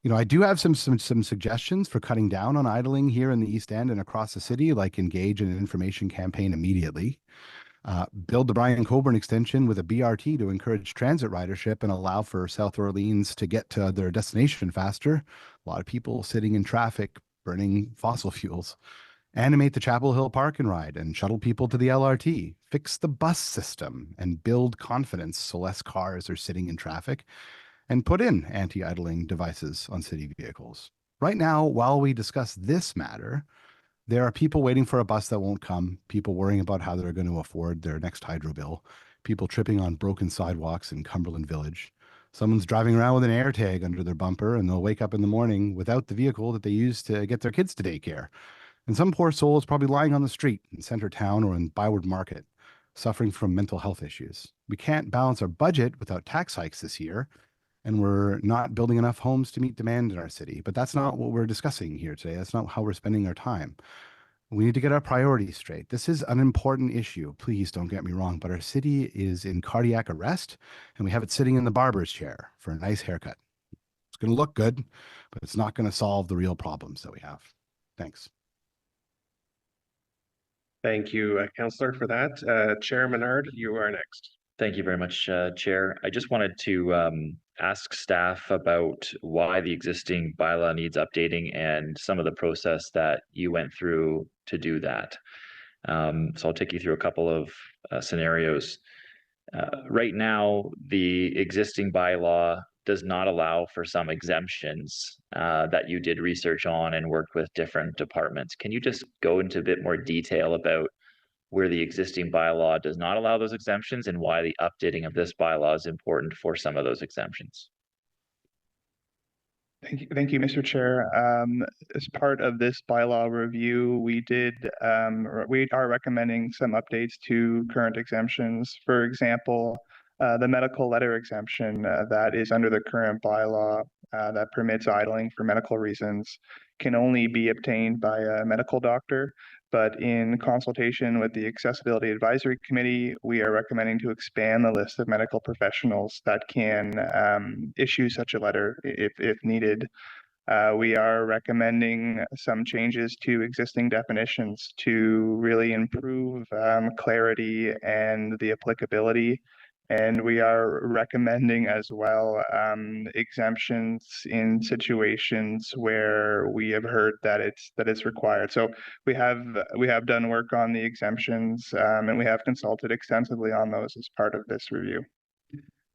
Speaker 5: You know, I do have some suggestions for cutting down on idling here in the East End and across the city, like engage in an information campaign immediately. Build the Brian Coburn extension with a BRT to encourage transit ridership and allow for South Orleans to get to their destination faster. A lot of people sitting in traffic, burning fossil fuels. Animate the Chapel Hill Park and Ride and shuttle people to the LRT. Fix the bus system and build confidence so less cars are sitting in traffic. And put in anti-idling devices on city vehicles. Right now, while we discuss this matter, there are people waiting for a bus that won't come, people worrying about how they're going to afford their next hydro bill, people tripping on broken sidewalks in Cumberland Village. Someone's driving around with an air tag under their bumper and they'll wake up in the morning without the vehicle that they used to get their kids to daycare. And some poor soul is probably lying on the street in center town or in Byward Market, suffering from mental health issues. We can't balance our budget without tax hikes this year, and we're not building enough homes to meet demand in our city. But that's not what we're discussing here today. That's not how we're spending our time. We need to get our priorities straight. This is an important issue. Please don't get me wrong, but our city is in cardiac arrest, and we have it sitting in the barber's chair for a nice haircut. It's going to look good, but it's not going to solve the real problems that we have. Thanks.
Speaker 1: Thank you, Councillor, for that. Chair Menard, you are next.
Speaker 16: Thank you very much, Chair. I just wanted to ask staff about why the existing bylaw needs updating and some of the process that you went through to do that. So I'll take you through a couple of scenarios. Right now, the existing bylaw does not allow for some exemptions that you did research on and worked with different departments. Can you just go into a bit more detail about where the existing bylaw does not allow those exemptions and why the updating of this bylaw is important for some of those exemptions?
Speaker 8: Thank you, Mr. Chair. As part of this bylaw review, we are recommending some updates to current exemptions. For example, the medical letter exemption that is under the current bylaw that permits idling for medical reasons can only be obtained by a medical doctor. But in consultation with the Accessibility Advisory Committee, we are recommending to expand the list of medical professionals that can issue such a letter if needed. We are recommending some changes to existing definitions to really improve clarity and the applicability. And we are recommending as well exemptions in situations where we have heard that it's required. So we have done work on the exemptions and we have consulted extensively on those as part of this review.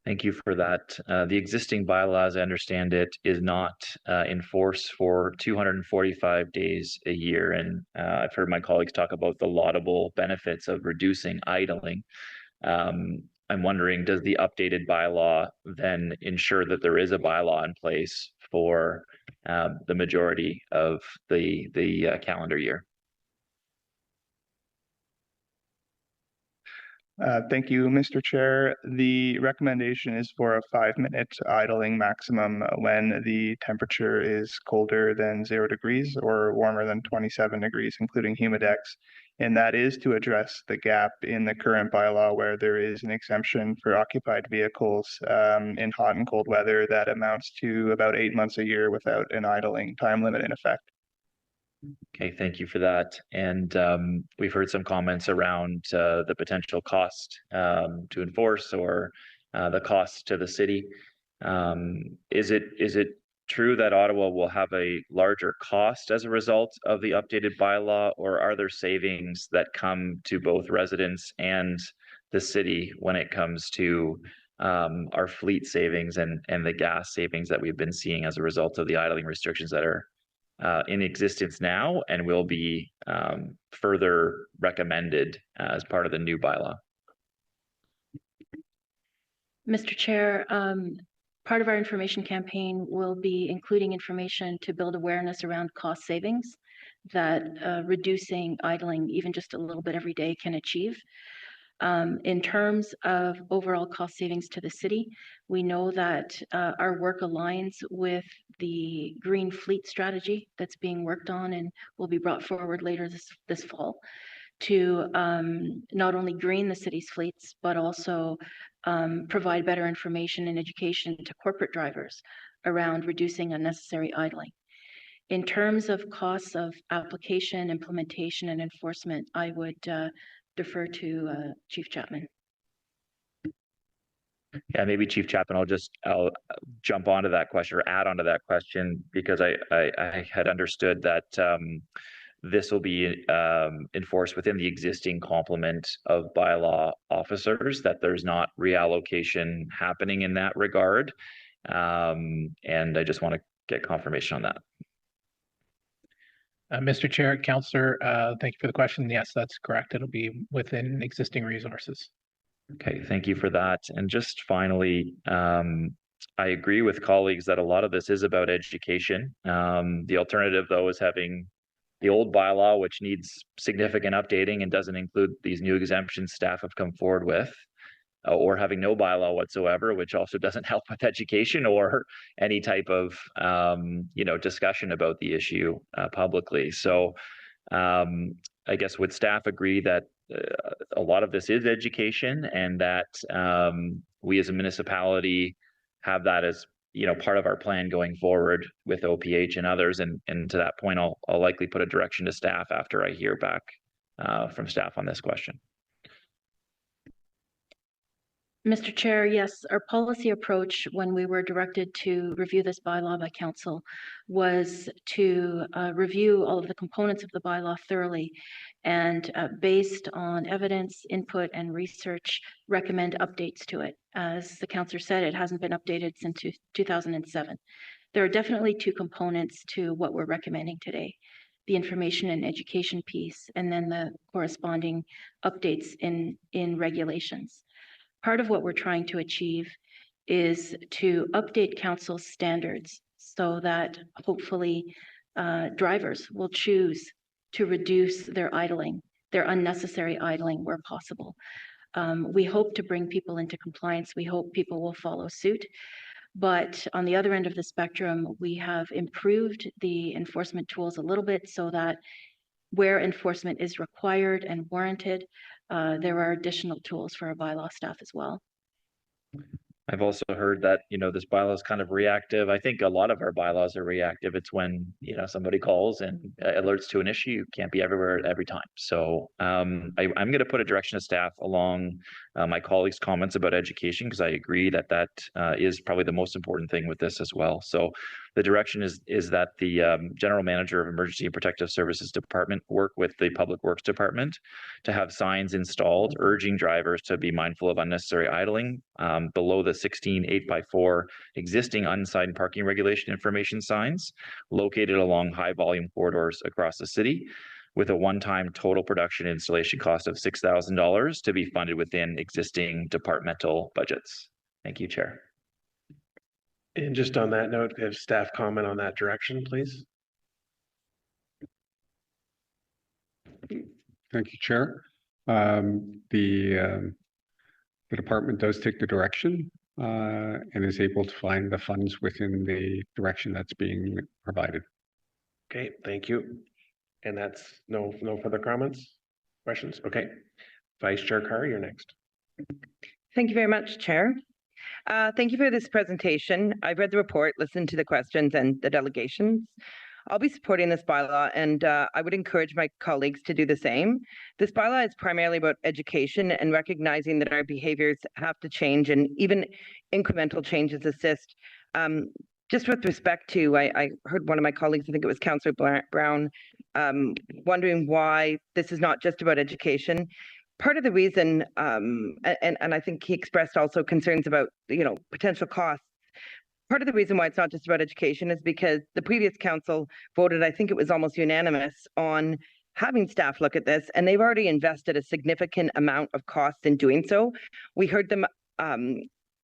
Speaker 16: Thank you for that. The existing bylaw, as I understand it, is not in force for 245 days a year. And I've heard my colleagues talk about the laudable benefits of reducing idling. I'm wondering, does the updated bylaw then ensure that there is a bylaw in place for the majority of the calendar year?
Speaker 8: Thank you, Mr. Chair. The recommendation is for a 5-minute idling maximum when the temperature is colder than 0 degrees or warmer than 27 degrees, including humidex. And that is to address the gap in the current bylaw where there is an exemption for occupied vehicles in hot and cold weather that amounts to about 8 months a year without an idling time limit in effect.
Speaker 16: Okay, thank you for that. And we've heard some comments around the potential cost to enforce or the cost to the city. Is it true that Ottawa will have a larger cost as a result of the updated bylaw, or are there savings that come to both residents and the city when it comes to our fleet savings and the gas savings that we've been seeing as a result of the idling restrictions that are in existence now and will be further recommended as part of the new bylaw?
Speaker 7: Mr. Chair, part of our information campaign will be including information to build awareness around cost savings that reducing idling even just a little bit every day can achieve. In terms of overall cost savings to the city, we know that our work aligns with the green fleet strategy that's being worked on and will be brought forward later this fall to not only green the city's fleets, but also provide better information and education to corporate drivers around reducing unnecessary idling. In terms of costs of application, implementation, and enforcement, I would defer to Chief Chapman.
Speaker 16: Yeah, maybe Chief Chapman, I'll jump onto that question or add onto that question, because I had understood that this will be enforced within the existing complement of bylaw officers, that there's not reallocation happening in that regard. And I just want to get confirmation on that.
Speaker 20: Mr. Chair, Councillor, thank you for the question. Yes, that's correct. It'll be within existing resources.
Speaker 16: Okay, thank you for that. And just finally, I agree with colleagues that a lot of this is about education. The alternative, though, is having the old bylaw, which needs significant updating and doesn't include these new exemptions staff have come forward with, or having no bylaw whatsoever, which also doesn't help with education or any type of discussion about the issue publicly. So I guess would staff agree that a lot of this is education, and that we as a municipality have that as part of our plan going forward with OPH and others, and to that point I'll likely put a direction to staff after I hear back from staff on this question.
Speaker 7: Mr. Chair, yes, our policy approach when we were directed to review this bylaw by council was to review all of the components of the bylaw thoroughly, and based on evidence, input, and research, recommend updates to it. As the councillor said, it hasn't been updated since 2007. There are definitely two components to what we're recommending today: the information and education piece, and then the corresponding updates in regulations. Part of what we're trying to achieve is to update council's standards so that hopefully drivers will choose to reduce their idling, their unnecessary idling where possible. We hope to bring people into compliance. We hope people will follow suit. But on the other end of the spectrum, we have improved the enforcement tools a little bit so that where enforcement is required and warranted, there are additional tools for our bylaw staff as well.
Speaker 16: I've also heard that, this bylaw is kind of reactive. I think a lot of our bylaws are reactive. It's when, somebody calls and alerts to an issue. You can't be everywhere every time. So I'm going to put a direction to staff along my colleagues' comments about education, because I agree that that is probably the most important thing with this as well. So the direction is that the General Manager of Emergency and Protective Services Department work with the Public Works Department to have signs installed urging drivers to be mindful of unnecessary idling below the 16 8x4 existing unsigned parking regulation information signs located along high volume corridors across the city, with a one-time total production installation cost of $6,000 to be funded within existing departmental budgets. Thank you, Chair.
Speaker 1: And just on that note, have staff comment on that direction, please.
Speaker 6: Thank you, Chair. The department does take the direction and is able to find the funds within the direction that's being provided.
Speaker 1: Okay, thank you. And that's no further comments, questions? Okay. Vice Chair Carr, you're next.
Speaker 9: Thank you very much, Chair. Thank you for this presentation. I've read the report, listened to the questions and the delegations. I'll be supporting this bylaw, and I would encourage my colleagues to do the same. This bylaw is primarily about education and recognizing that our behaviors have to change, and even incremental changes assist. Just with respect to, I heard one of my colleagues, I think it was Councillor Brown, wondering why this is not just about education. Part of the reason, and I think he expressed also concerns about, potential costs. Part of the reason why it's not just about education is because the previous council voted, I think it was almost unanimous, on having staff look at this, and they've already invested a significant amount of costs in doing so. We heard them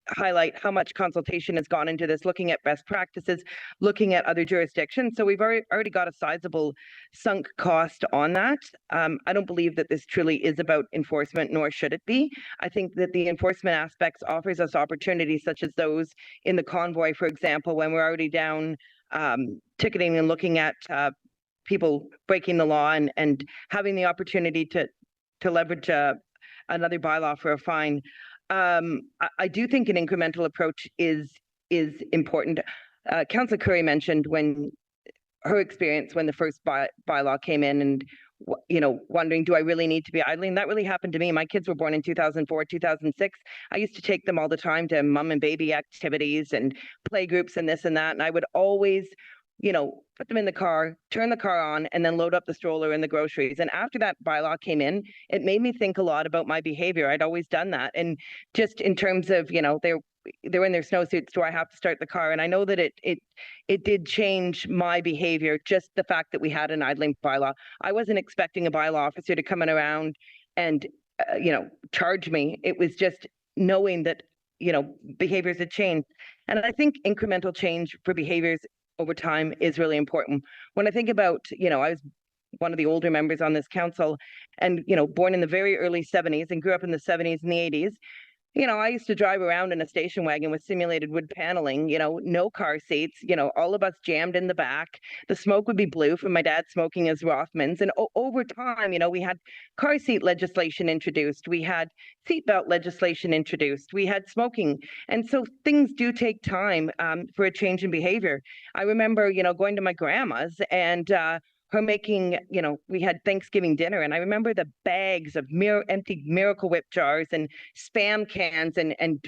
Speaker 9: highlight how much consultation has gone into this, looking at best practices, looking at other jurisdictions. So we've already got a sizable sunk cost on that. I don't believe that this truly is about enforcement, nor should it be. I think that the enforcement aspects offers us opportunities such as those in the convoy, for example, when we're already down ticketing and looking at people breaking the law, and having the opportunity to leverage another bylaw for a fine. I do think an incremental approach is important. Councillor Curry mentioned when her experience when the first bylaw came in, and wondering, do I really need to be idling? That really happened to me. My kids were born in 2004, 2006. I used to take them all the time to mom and baby activities and play groups and this and that, and I would always put them in the car, turn the car on, and then load up the stroller and the groceries. And after that bylaw came in, it made me think a lot about my behavior. I'd always done that. And just in terms of, they're in their snowsuits, do I have to start the car? And I know that it did change my behavior, just the fact that we had an idling bylaw. I wasn't expecting a bylaw officer to come in around and, charge me. It was just knowing that behaviors had changed. And I think incremental change for behaviors over time is really important. When I think about, I was one of the older members on this council and, born in the very early 70s and grew up in the 70s and the 80s. I used to drive around in a station wagon with simulated wood paneling, no car seats, all of us jammed in the back. The smoke would be blue from my dad smoking his Rothmans. And over time, we had car seat legislation introduced. We had seatbelt legislation introduced. We had smoking. And so things do take time for a change in behavior. I remember, going to my grandma's and her making, we had Thanksgiving dinner, and I remember the bags of empty Miracle Whip jars and Spam cans and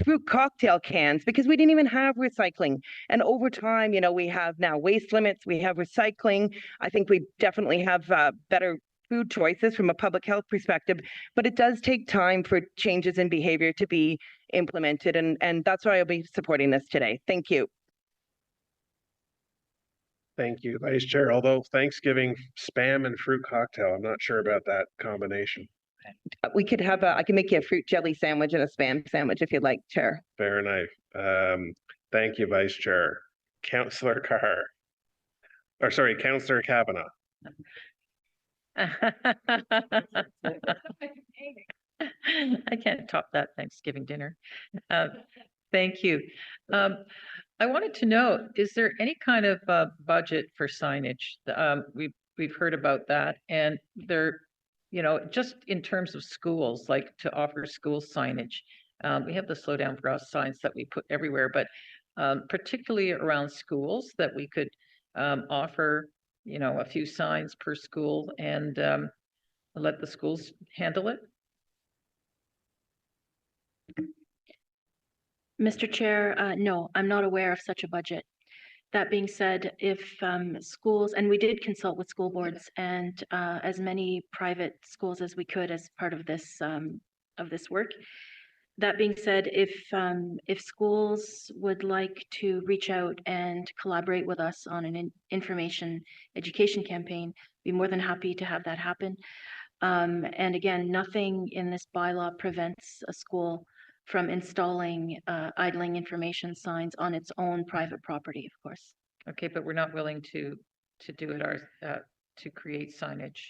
Speaker 9: fruit cocktail cans, because we didn't even have recycling. And over time, we have now waste limits, we have recycling. I think we definitely have better food choices from a public health perspective, but it does take time for changes in behavior to be implemented, and that's why I'll be supporting this today. Thank you.
Speaker 1: Thank you, Vice Chair. Although Thanksgiving spam and fruit cocktail, I'm not sure about that combination.
Speaker 9: We could have I can make you a fruit jelly sandwich and a Spam sandwich if you'd like, Chair.
Speaker 1: Fair enough. Thank you, Vice Chair. Councillor Carr. Or sorry, Councillor Kavanaugh.
Speaker 11: I can't top that Thanksgiving dinner. Thank you. I wanted to know, is there any kind of budget for signage? We've heard about that, and there, just in terms of schools, like to offer school signage. We have the Slow Down for Us signs that we put everywhere, but particularly around schools, that we could offer, a few signs per school and let the schools handle it.
Speaker 7: Mr. Chair, no, I'm not aware of such a budget. That being said, if schools, and we did consult with school boards and as many private schools as we could as part of this work. That being said, if schools would like to reach out and collaborate with us on an information education campaign, be more than happy to have that happen. And again, nothing in this bylaw prevents a school from installing idling information signs on its own private property, of course.
Speaker 11: Okay, but we're not willing to do it to create signage.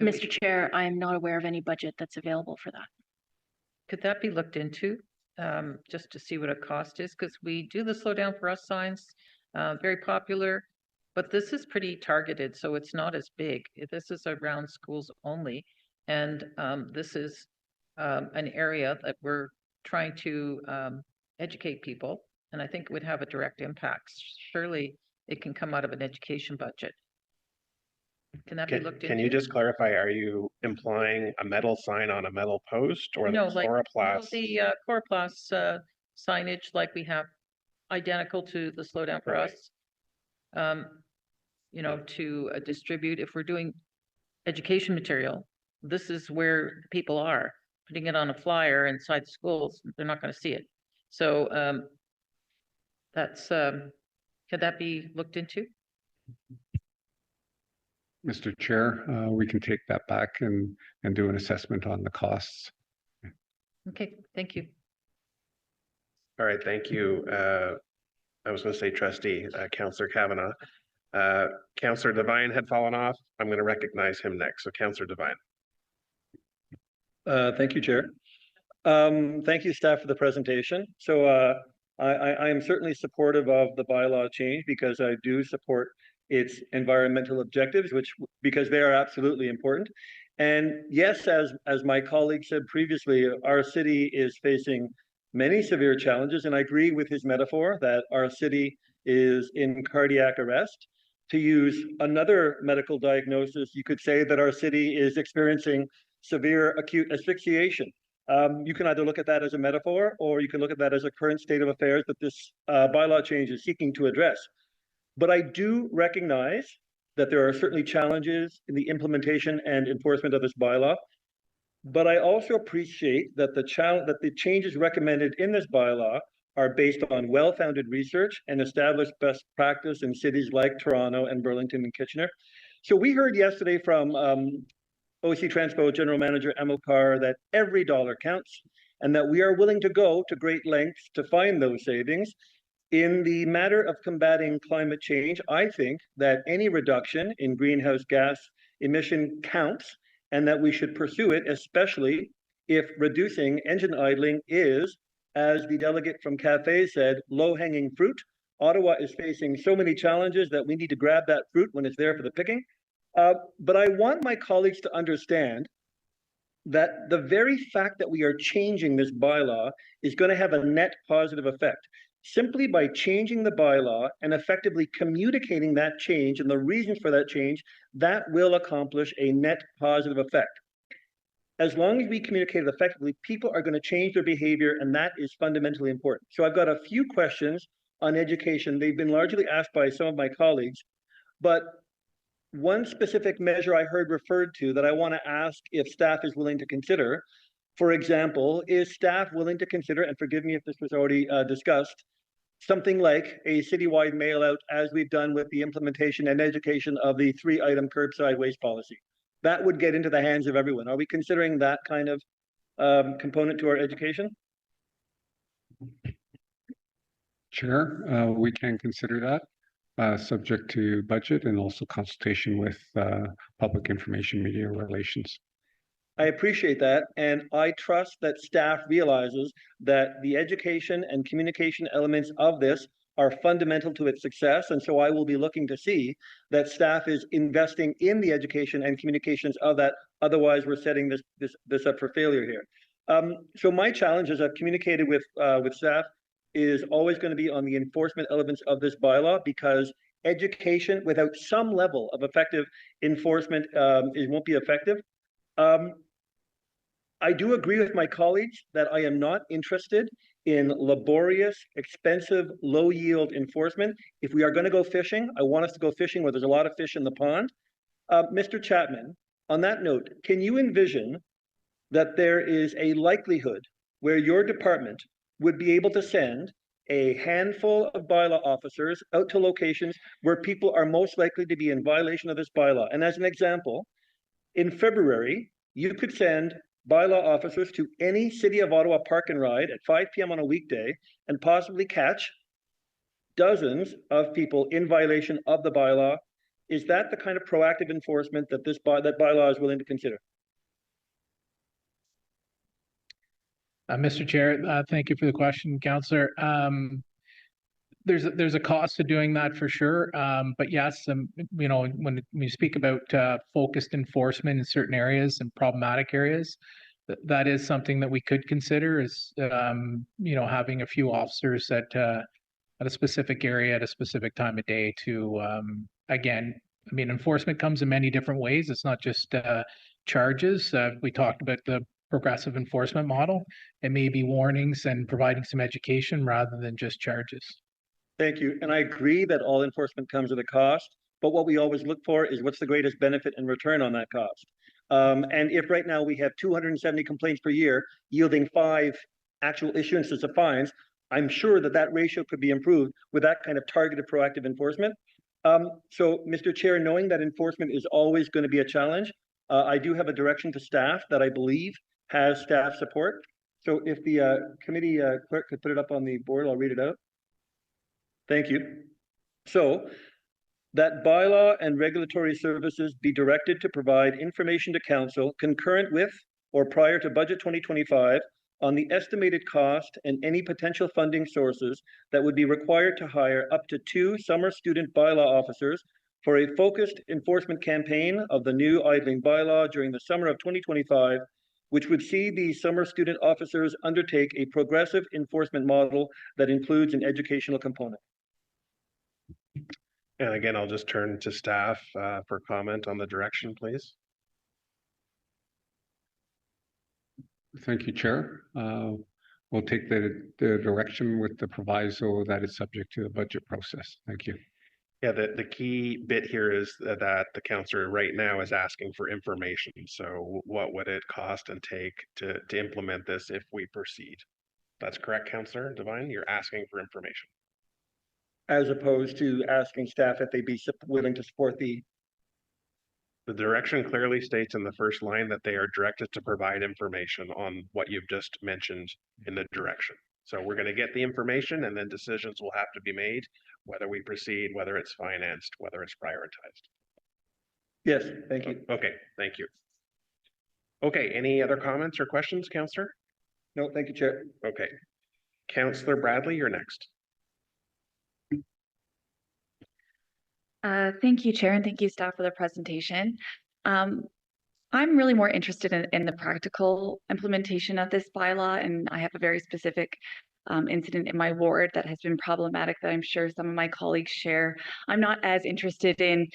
Speaker 7: Mr. Chair, I am not aware of any budget that's available for that.
Speaker 11: Could that be looked into just to see what a cost is? Because we do the Slow Down for Us signs, very popular, but this is pretty targeted, so it's not as big. This is around schools only, and this is an area that we're trying to educate people, and I think it would have a direct impact. Surely it can come out of an education budget. Can that be looked into?
Speaker 1: Can you just clarify, are you implying a metal sign on a metal post or
Speaker 11: No,
Speaker 1: the
Speaker 11: like
Speaker 1: chloroplast?
Speaker 11: the chloroplast signage, like we have, identical to the Slow Down for
Speaker 1: Right.
Speaker 11: Us, to distribute. If we're doing education material, this is where people are. Putting it on a flyer inside the schools, they're not going to see it. So could that be looked into?
Speaker 6: Mr. Chair, we can take that back and do an assessment on the costs.
Speaker 11: Okay, thank you.
Speaker 1: All right, thank you. I was going to say trustee, Councillor Kavanaugh. Councillor Devine had fallen off. I'm going to recognize him next. So Councillor Devine.
Speaker 21: Thank you, Chair. Thank you, staff, for the presentation. So I am certainly supportive of the bylaw change because I do support its environmental objectives, because they are absolutely important. And yes, as my colleague said previously, our city is facing many severe challenges, and I agree with his metaphor that our city is in cardiac arrest. To use another medical diagnosis, you could say that our city is experiencing severe acute asphyxiation. You can either look at that as a metaphor, or you can look at that as a current state of affairs that this bylaw change is seeking to address. But I do recognize that there are certainly challenges in the implementation and enforcement of this bylaw. But I also appreciate that the changes recommended in this bylaw are based on well-founded research and established best practice in cities like Toronto and Burlington and Kitchener. So we heard yesterday from OC Transpo General Manager Emil Carr that every dollar counts. and that we are willing to go to great lengths to find those savings. In the matter of combating climate change, I think that any reduction in greenhouse gas emission counts and that we should pursue it, especially if reducing engine idling is, as the delegate from Cafe said, low-hanging fruit. Ottawa is facing so many challenges that we need to grab that fruit when it's there for the picking. But I want my colleagues to understand that the very fact that we are changing this bylaw is going to have a net positive effect. Simply by changing the bylaw and effectively communicating that change and the reasons for that change, that will accomplish a net positive effect. As long as we communicate it effectively, people are going to change their behavior, and that is fundamentally important. So I've got a few questions on education. They've been largely asked by some of my colleagues, but one specific measure I heard referred to that I want to ask if staff is willing to consider, for example, is staff willing to consider, and forgive me if this was already discussed, something like a citywide mail out as we've done with the implementation and education of the 3-item curbside waste policy. That would get into the hands of everyone. Are we considering that kind of component to our education?
Speaker 6: Chair, we can consider that, subject to budget and also consultation with public information media relations.
Speaker 21: I appreciate that, and I trust that staff realizes that the education and communication elements of this are fundamental to its success, and so I will be looking to see that staff is investing in the education and communications of that. Otherwise, we're setting this up for failure here. So my challenge, as I've communicated with staff, is always going to be on the enforcement elements of this bylaw, because education without some level of effective enforcement it won't be effective. I do agree with my colleagues that I am not interested in laborious, expensive, low-yield enforcement. If we are going to go fishing, I want us to go fishing where there's a lot of fish in the pond. Mr. Chapman, on that note, can you envision that there is a likelihood where your department would be able to send a handful of bylaw officers out to locations where people are most likely to be in violation of this bylaw? And as an example, in February, you could send bylaw officers to any City of Ottawa park and ride at 5 p.m. on a weekday and possibly catch dozens of people in violation of the bylaw. Is that the kind of proactive enforcement that that bylaw is willing to consider?
Speaker 20: Mr. Chair, thank you for the question, Councillor. There's a cost to doing that for sure. But yes, you know, when you speak about focused enforcement in certain areas and problematic areas, that is something that we could consider, is you know, having a few officers at a specific area at a specific time of day to again, I mean, enforcement comes in many different ways. It's not just charges. We talked about the progressive enforcement model. It may be warnings and providing some education rather than just charges.
Speaker 21: Thank you. And I agree that all enforcement comes at a cost, but what we always look for is what's the greatest benefit and return on that cost. And if right now we have 270 complaints per year yielding 5 actual issuances of fines, I'm sure that that ratio could be improved with that kind of targeted proactive enforcement. So, Mr. Chair, knowing that enforcement is always going to be a challenge, I do have a direction to staff that I believe has staff support. So if the committee clerk could put it up on the board, I'll read it out. Thank you. So, that bylaw and regulatory services be directed to provide information to council concurrent with or prior to budget 2025 on the estimated cost and any potential funding sources that would be required to hire up to 2 summer student bylaw officers for a focused enforcement campaign of the new idling bylaw during the summer of 2025, which would see these summer student officers undertake a progressive enforcement model that includes an educational component.
Speaker 1: And again, I'll just turn to staff for comment on the direction, please.
Speaker 6: Thank you, Chair. We'll take the direction with the proviso that it's subject to the budget process. Thank you.
Speaker 1: Yeah, the key bit here is that the councillor right now is asking for information. So what would it cost and take to implement this if we proceed? That's correct, Councillor Devine? You're asking for information.
Speaker 21: As opposed to asking staff if they'd be willing to support the
Speaker 1: The direction clearly states in the first line that they are directed to provide information on what you've just mentioned in the direction. So we're going to get the information and then decisions will have to be made, whether we proceed, whether it's financed, whether it's prioritized.
Speaker 21: Yes, thank you.
Speaker 1: Okay, thank you. Okay, any other comments or questions, Councillor?
Speaker 21: No, thank you, Chair.
Speaker 1: Okay. Councillor Bradley, you're next.
Speaker 3: Thank you, Chair, and thank you, staff, for the presentation. I'm really more interested in the practical implementation of this bylaw, and I have a very specific incident in my ward that has been problematic that I'm sure some of my colleagues share. I'm not as interested in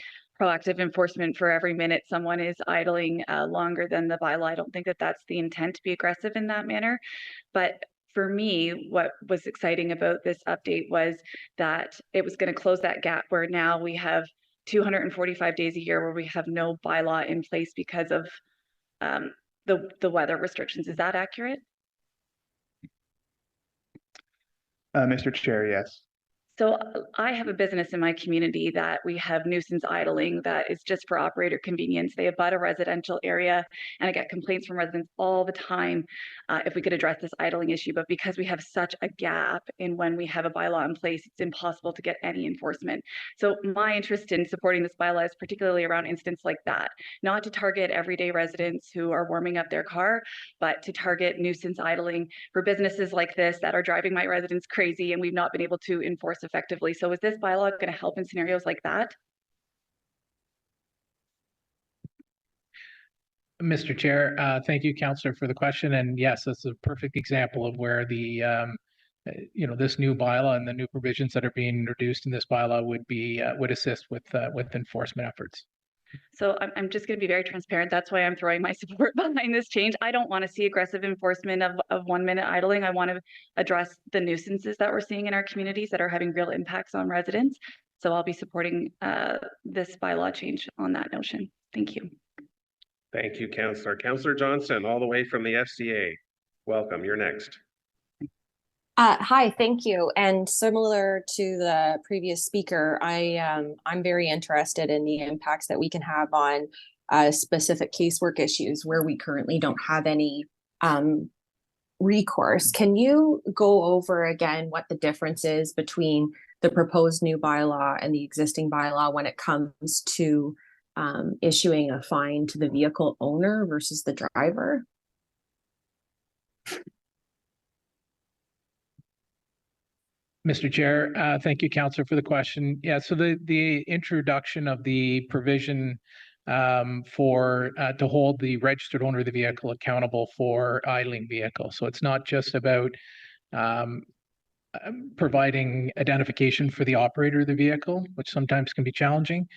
Speaker 3: proactive enforcement for every minute someone is idling longer than the bylaw. I don't think that that's the intent, to be aggressive in that manner. But for me, what was exciting about this update was that it was going to close that gap where now we have 245 days a year where we have no bylaw in place because of the weather restrictions. Is that accurate?
Speaker 8: Mr. Chair, yes.
Speaker 3: So I have a business in my community that we have nuisance idling that is just for operator convenience. They abut a residential area, and I get complaints from residents all the time if we could address this idling issue. But because we have such a gap in when we have a bylaw in place, it's impossible to get any enforcement. So my interest in supporting this bylaw is particularly around incidents like that, not to target everyday residents who are warming up their car, but to target nuisance idling for businesses like this that are driving my residents crazy and we've not been able to enforce effectively. So is this bylaw going to help in scenarios like that?
Speaker 20: Mr. Chair, thank you, Councillor, for the question. And yes, that's a perfect example of where the this new bylaw and the new provisions that are being introduced in this bylaw would assist with enforcement efforts.
Speaker 3: So I'm just going to be very transparent. That's why I'm throwing my support behind this change. I don't want to see aggressive enforcement of 1 minute idling. I want to address the nuisances that we're seeing in our communities that are having real impacts on residents. So I'll be supporting this bylaw change on that notion. Thank you.
Speaker 1: Thank you, Councillor. Councillor Johnson, all the way from the FCA. Welcome, you're next.
Speaker 22: Hi, thank you. And similar to the previous speaker, I'm very interested in the impacts that we can have on specific casework issues where we currently don't have any recourse. Can you go over again what the difference is between the proposed new bylaw and the existing bylaw when it comes to issuing a fine to the vehicle owner versus the driver?
Speaker 20: Mr. Chair, thank you, Councillor, for the question. Yeah, so the introduction of the provision to hold the registered owner of the vehicle accountable for idling vehicles. So it's not just about providing identification for the operator of the vehicle, which sometimes can be challenging.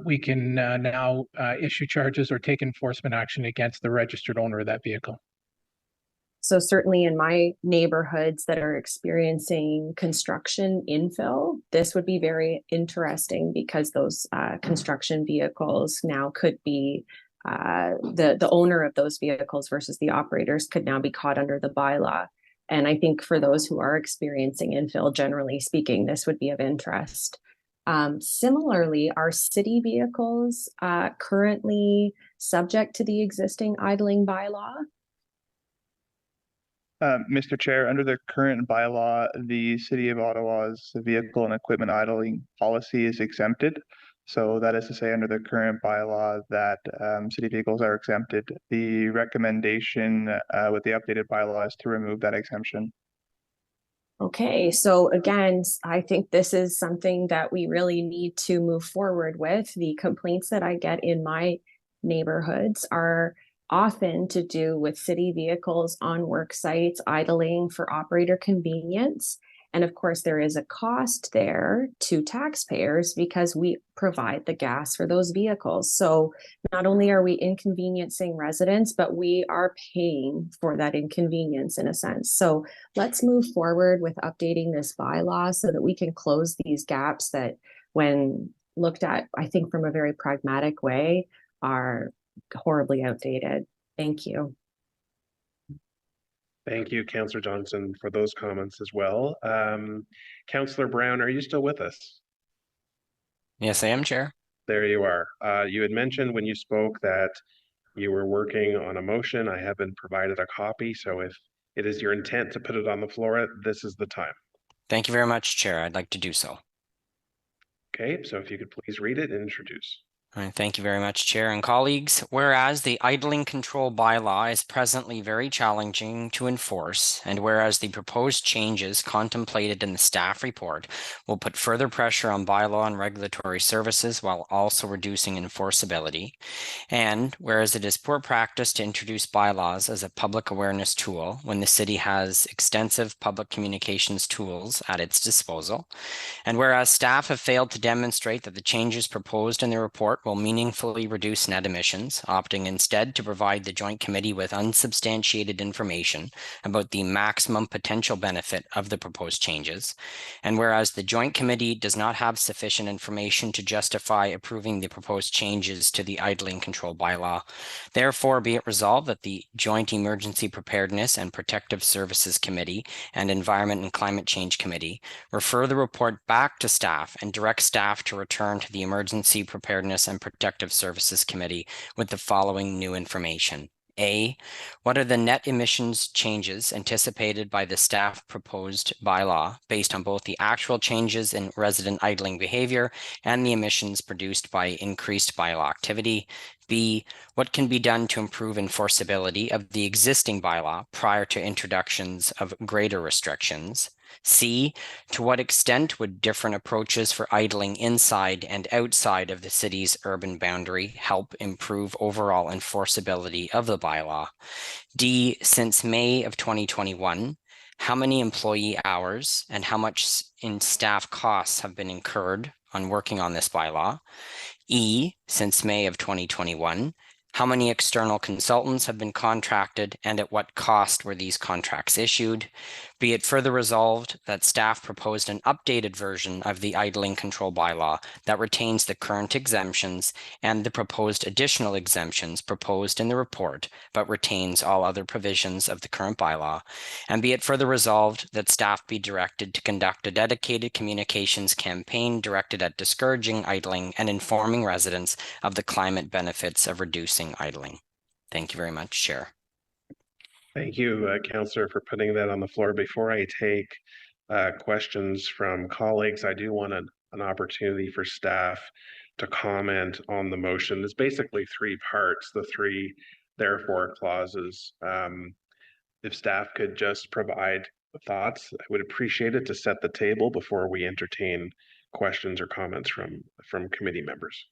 Speaker 20: We can now issue charges or take enforcement action against the registered owner of that vehicle.
Speaker 22: So certainly in my neighborhoods that are experiencing construction infill, this would be very interesting because those construction vehicles now could be the owner of those vehicles versus the operators could now be caught under the bylaw. And I think for those who are experiencing infill, generally speaking, this would be of interest. Similarly, are city vehicles currently subject to the existing idling bylaw?
Speaker 8: Mr. Chair, under the current bylaw, the City of Ottawa's vehicle and equipment idling policy is exempted. So that is to say, under the current bylaw, that city vehicles are exempted. The recommendation with the updated bylaw is to remove that exemption.
Speaker 22: Okay, so again, I think this is something that we really need to move forward with. The complaints that I get in my neighborhoods are often to do with city vehicles on work sites idling for operator convenience. And of course, there is a cost there to taxpayers because we provide the gas for those vehicles. So not only are we inconveniencing residents, but we are paying for that inconvenience in a sense. So let's move forward with updating this bylaw so that we can close these gaps that, when looked at, I think from a very pragmatic way, are horribly outdated. Thank you.
Speaker 1: Thank you, Councillor Johnson, for those comments as well. Councillor Brown, are you still with us?
Speaker 19: Yes, I am, Chair.
Speaker 1: There you are. You had mentioned when you spoke that you were working on a motion. I have been provided a copy, so if it is your intent to put it on the floor, this is the time.
Speaker 19: Thank you very much, Chair. I'd like to do so.
Speaker 1: Okay, so if you could please read it and introduce.
Speaker 19: All right, thank you very much, Chair and colleagues. Whereas the idling control bylaw is presently very challenging to enforce, and whereas the proposed changes contemplated in the staff report will put further pressure on bylaw and regulatory services while also reducing enforceability, and whereas it is poor practice to introduce bylaws as a public awareness tool when the city has extensive public communications tools at its disposal, and whereas staff have failed to demonstrate that the changes proposed in the report will meaningfully reduce net emissions, opting instead to provide the Joint Committee with unsubstantiated information about the maximum potential benefit of the proposed changes, and whereas the Joint Committee does not have sufficient information to justify approving the proposed changes to the idling control bylaw, therefore be it resolved that the Joint Emergency Preparedness and Protective Services Committee and Environment and Climate Change Committee refer the report back to staff and direct staff to return to the Emergency Preparedness and Protective Services Committee with the following new information. A, what are the net emissions changes anticipated by the staff proposed bylaw based on both the actual changes in resident idling behavior and the emissions produced by increased bylaw activity? B, what can be done to improve enforceability of the existing bylaw prior to introductions of greater restrictions? C, to what extent would different approaches for idling inside and outside of the city's urban boundary help improve overall enforceability of the bylaw? D, since May of 2021, how many employee hours and how much in staff costs have been incurred on working on this bylaw? E, since May of 2021, how many external consultants have been contracted and at what cost were these contracts issued? Be it further resolved that staff proposed an updated version of the idling control bylaw that retains the current exemptions and the proposed additional exemptions proposed in the report, but retains all other provisions of the current bylaw. And be it further resolved that staff be directed to conduct a dedicated communications campaign directed at discouraging idling and informing residents of the climate benefits of reducing idling. Thank you very much, Chair.
Speaker 1: Thank you, Councillor, for putting that on the floor. Before I take questions from colleagues, I do want an opportunity for staff to comment on the motion. There's basically three parts, the three therefore clauses. If staff could just provide thoughts, I would appreciate it to set the table before we entertain questions or comments from committee members.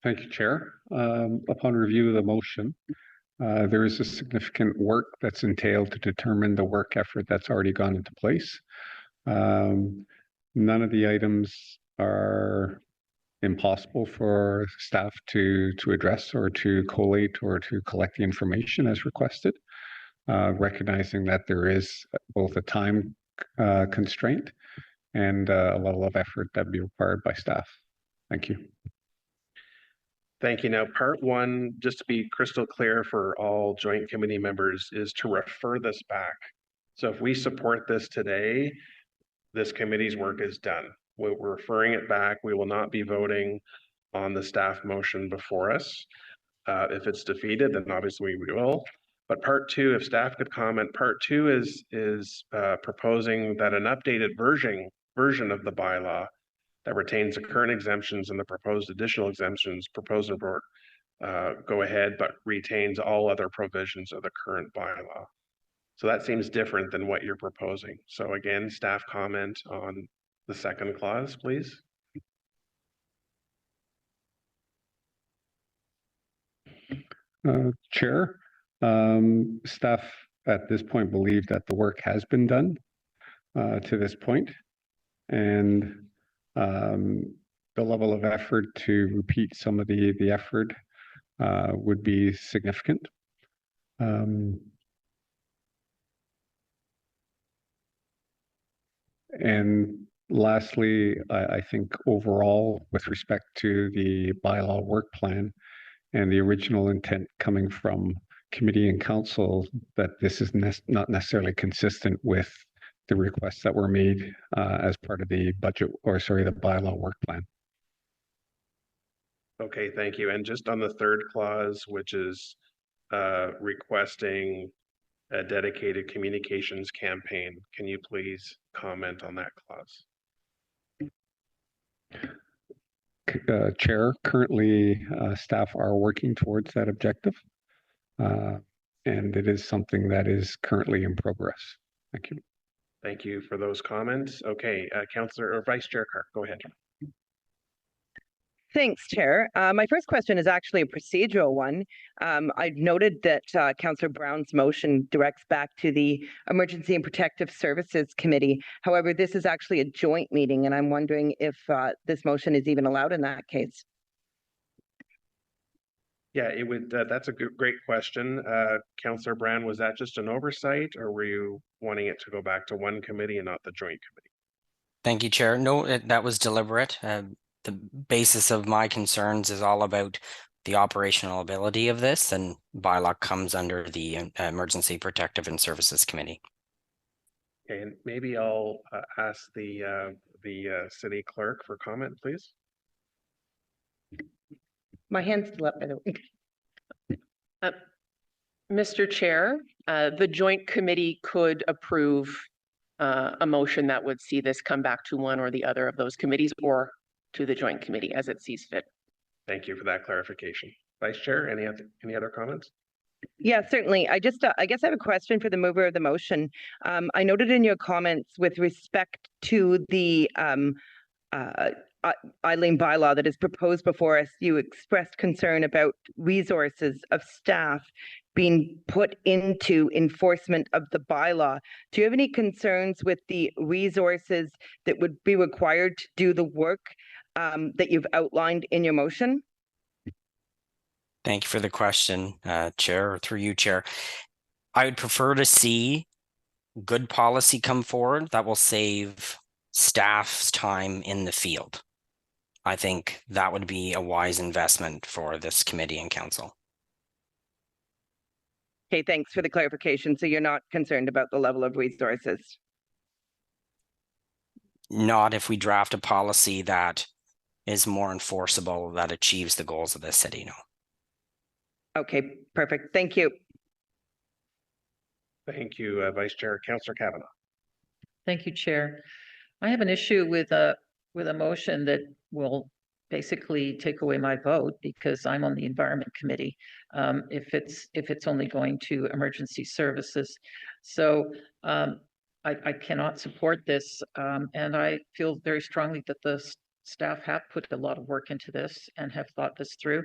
Speaker 6: Thank you, Chair. Upon review of the motion, there is a significant work that's entailed to determine the work effort that's already gone into place. None of the items are impossible for staff to address or to collate or to collect the information as requested, recognizing that there is both a time constraint and a level of effort that would be required by staff. Thank you.
Speaker 1: Thank you. Now, part one, just to be crystal clear for all joint committee members, is to refer this back. So if we support this today, this committee's work is done. We're referring it back. We will not be voting on the staff motion before us. If it's defeated, then obviously we will. But part two, if staff could comment, part two is proposing that an updated version of the bylaw that retains the current exemptions and the proposed additional exemptions proposed report go ahead, but retains all other provisions of the current bylaw. So that seems different than what you're proposing. So again, staff comment on the second clause, please.
Speaker 6: Chair, staff at this point believe that the work has been done to this point, and the level of effort to repeat some of the effort would be significant. And lastly, I think overall, with respect to the bylaw work plan and the original intent coming from committee and council, that this is not necessarily consistent with the requests that were made as part of the budget, or sorry, the bylaw work plan.
Speaker 1: Okay, thank you. And just on the third clause, which is requesting a dedicated communications campaign, can you please comment on that clause?
Speaker 6: Chair, currently staff are working towards that objective. And it is something that is currently in progress. Thank you.
Speaker 1: Thank you for those comments. Okay, Councillor or Vice Chair Carr, go ahead.
Speaker 2: Thanks, Chair. My first question is actually a procedural one. I noted that Councillor Brown's motion directs back to the Emergency and Protective Services Committee. However, this is actually a joint meeting, and I'm wondering if this motion is even allowed in that case.
Speaker 1: Yeah, it would. That's a great question. Councillor Brown, was that just an oversight, or were you wanting it to go back to one committee and not the joint committee?
Speaker 19: Thank you, Chair. No, that was deliberate. The basis of my concerns is all about the operational ability of this, and bylaw comes under the Emergency Protective and Services Committee.
Speaker 1: Okay, and maybe I'll ask the city clerk for comment, please.
Speaker 2: My hand's still up, by the way.
Speaker 17: Mr. Chair, the joint committee could approve a motion that would see this come back to one or the other of those committees or to the joint committee as it sees fit.
Speaker 1: Thank you for that clarification. Vice Chair, any other comments?
Speaker 2: Yeah, certainly. I guess I have a question for the mover of the motion. I noted in your comments with respect to the idling bylaw that is proposed before us, you expressed concern about resources of staff being put into enforcement of the bylaw. Do you have any concerns with the resources that would be required to do the work that you've outlined in your motion?
Speaker 19: Thank you for the question, Chair, or through you, Chair. I would prefer to see good policy come forward that will save staff's time in the field. I think that would be a wise investment for this committee and council.
Speaker 2: Okay, thanks for the clarification. So you're not concerned about the level of resources?
Speaker 19: Not if we draft a policy that is more enforceable, that achieves the goals of the city, no.
Speaker 2: Okay, perfect. Thank you.
Speaker 1: Thank you, Vice Chair. Councillor Kavanaugh.
Speaker 11: Thank you, Chair. I have an issue with a motion that will basically take away my vote because I'm on the Environment Committee. If it's only going to emergency services, so I cannot support this, and I feel very strongly that the staff have put a lot of work into this and have thought this through,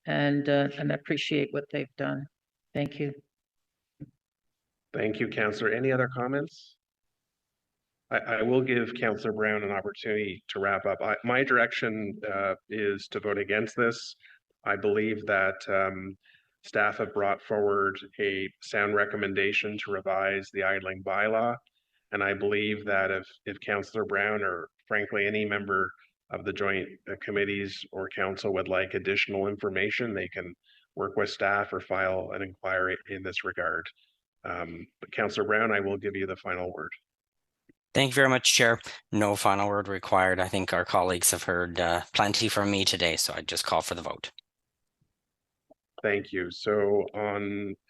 Speaker 11: and appreciate what they've done. Thank you.
Speaker 1: Thank you, Councillor. Any other comments? I will give Councillor Brown an opportunity to wrap up. My direction is to vote against this. I believe that staff have brought forward a sound recommendation to revise the idling bylaw. And I believe that if Councillor Brown or frankly any member of the joint committees or council would like additional information, they can work with staff or file an inquiry in this regard. But Councillor Brown, I will give you the final word.
Speaker 19: Thank you very much, Chair. No final word required. I think our colleagues have heard plenty from me today, so I just call for the vote.
Speaker 1: Thank you. So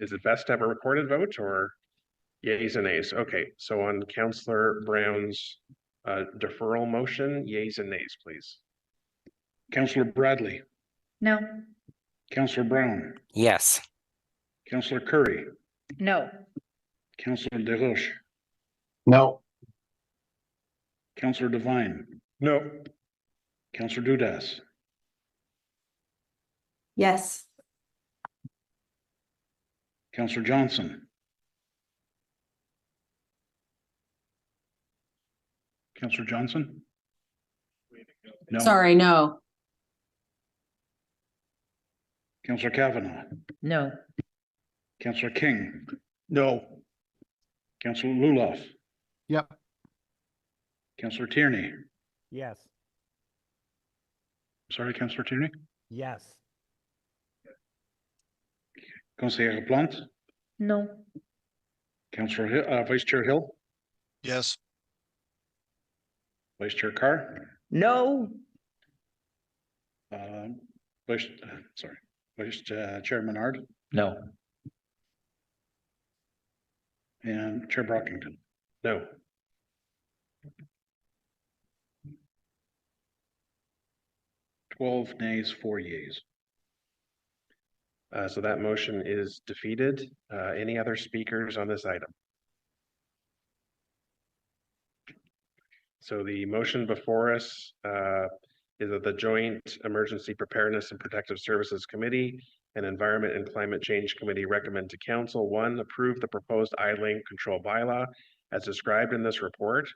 Speaker 1: is it best to have a recorded vote or yeas and nays? Okay, so on Councillor Brown's deferral motion, yeas and nays, please.
Speaker 10: Councillor Bradley.
Speaker 3: No.
Speaker 10: Councillor Brown.
Speaker 19: Yes.
Speaker 10: Councillor Curry.
Speaker 3: No.
Speaker 10: Councillor Desroches.
Speaker 18: No.
Speaker 10: Councillor Devine.
Speaker 1: No.
Speaker 10: Councillor Dudas.
Speaker 22: Yes.
Speaker 10: Councillor Johnson. Councillor Johnson? No.
Speaker 22: Sorry, no.
Speaker 10: Councillor Kavanaugh.
Speaker 11: No.
Speaker 10: Councillor King.
Speaker 18: No.
Speaker 10: Councillor Luloff.
Speaker 5: Yep.
Speaker 10: Councillor Tierney.
Speaker 23: Yes.
Speaker 10: Sorry, Councillor Tierney.
Speaker 23: Yes.
Speaker 10: Councillor Plante.
Speaker 4: No.
Speaker 10: Councillor Hill, Vice Chair Hill.
Speaker 24: Yes.
Speaker 10: Vice Chair Carr.
Speaker 2: No.
Speaker 10: Vice Chair Menard
Speaker 16: No.
Speaker 10: and Chair Brockington.
Speaker 1: No.
Speaker 10: Twelve nays, 4 yeas.
Speaker 1: So that motion is defeated. Any other speakers on this item? So the motion before us is that the Joint Emergency Preparedness and Protective Services Committee and Environment and Climate Change Committee recommend to Council, 1, approve the proposed idling control bylaw as described in this report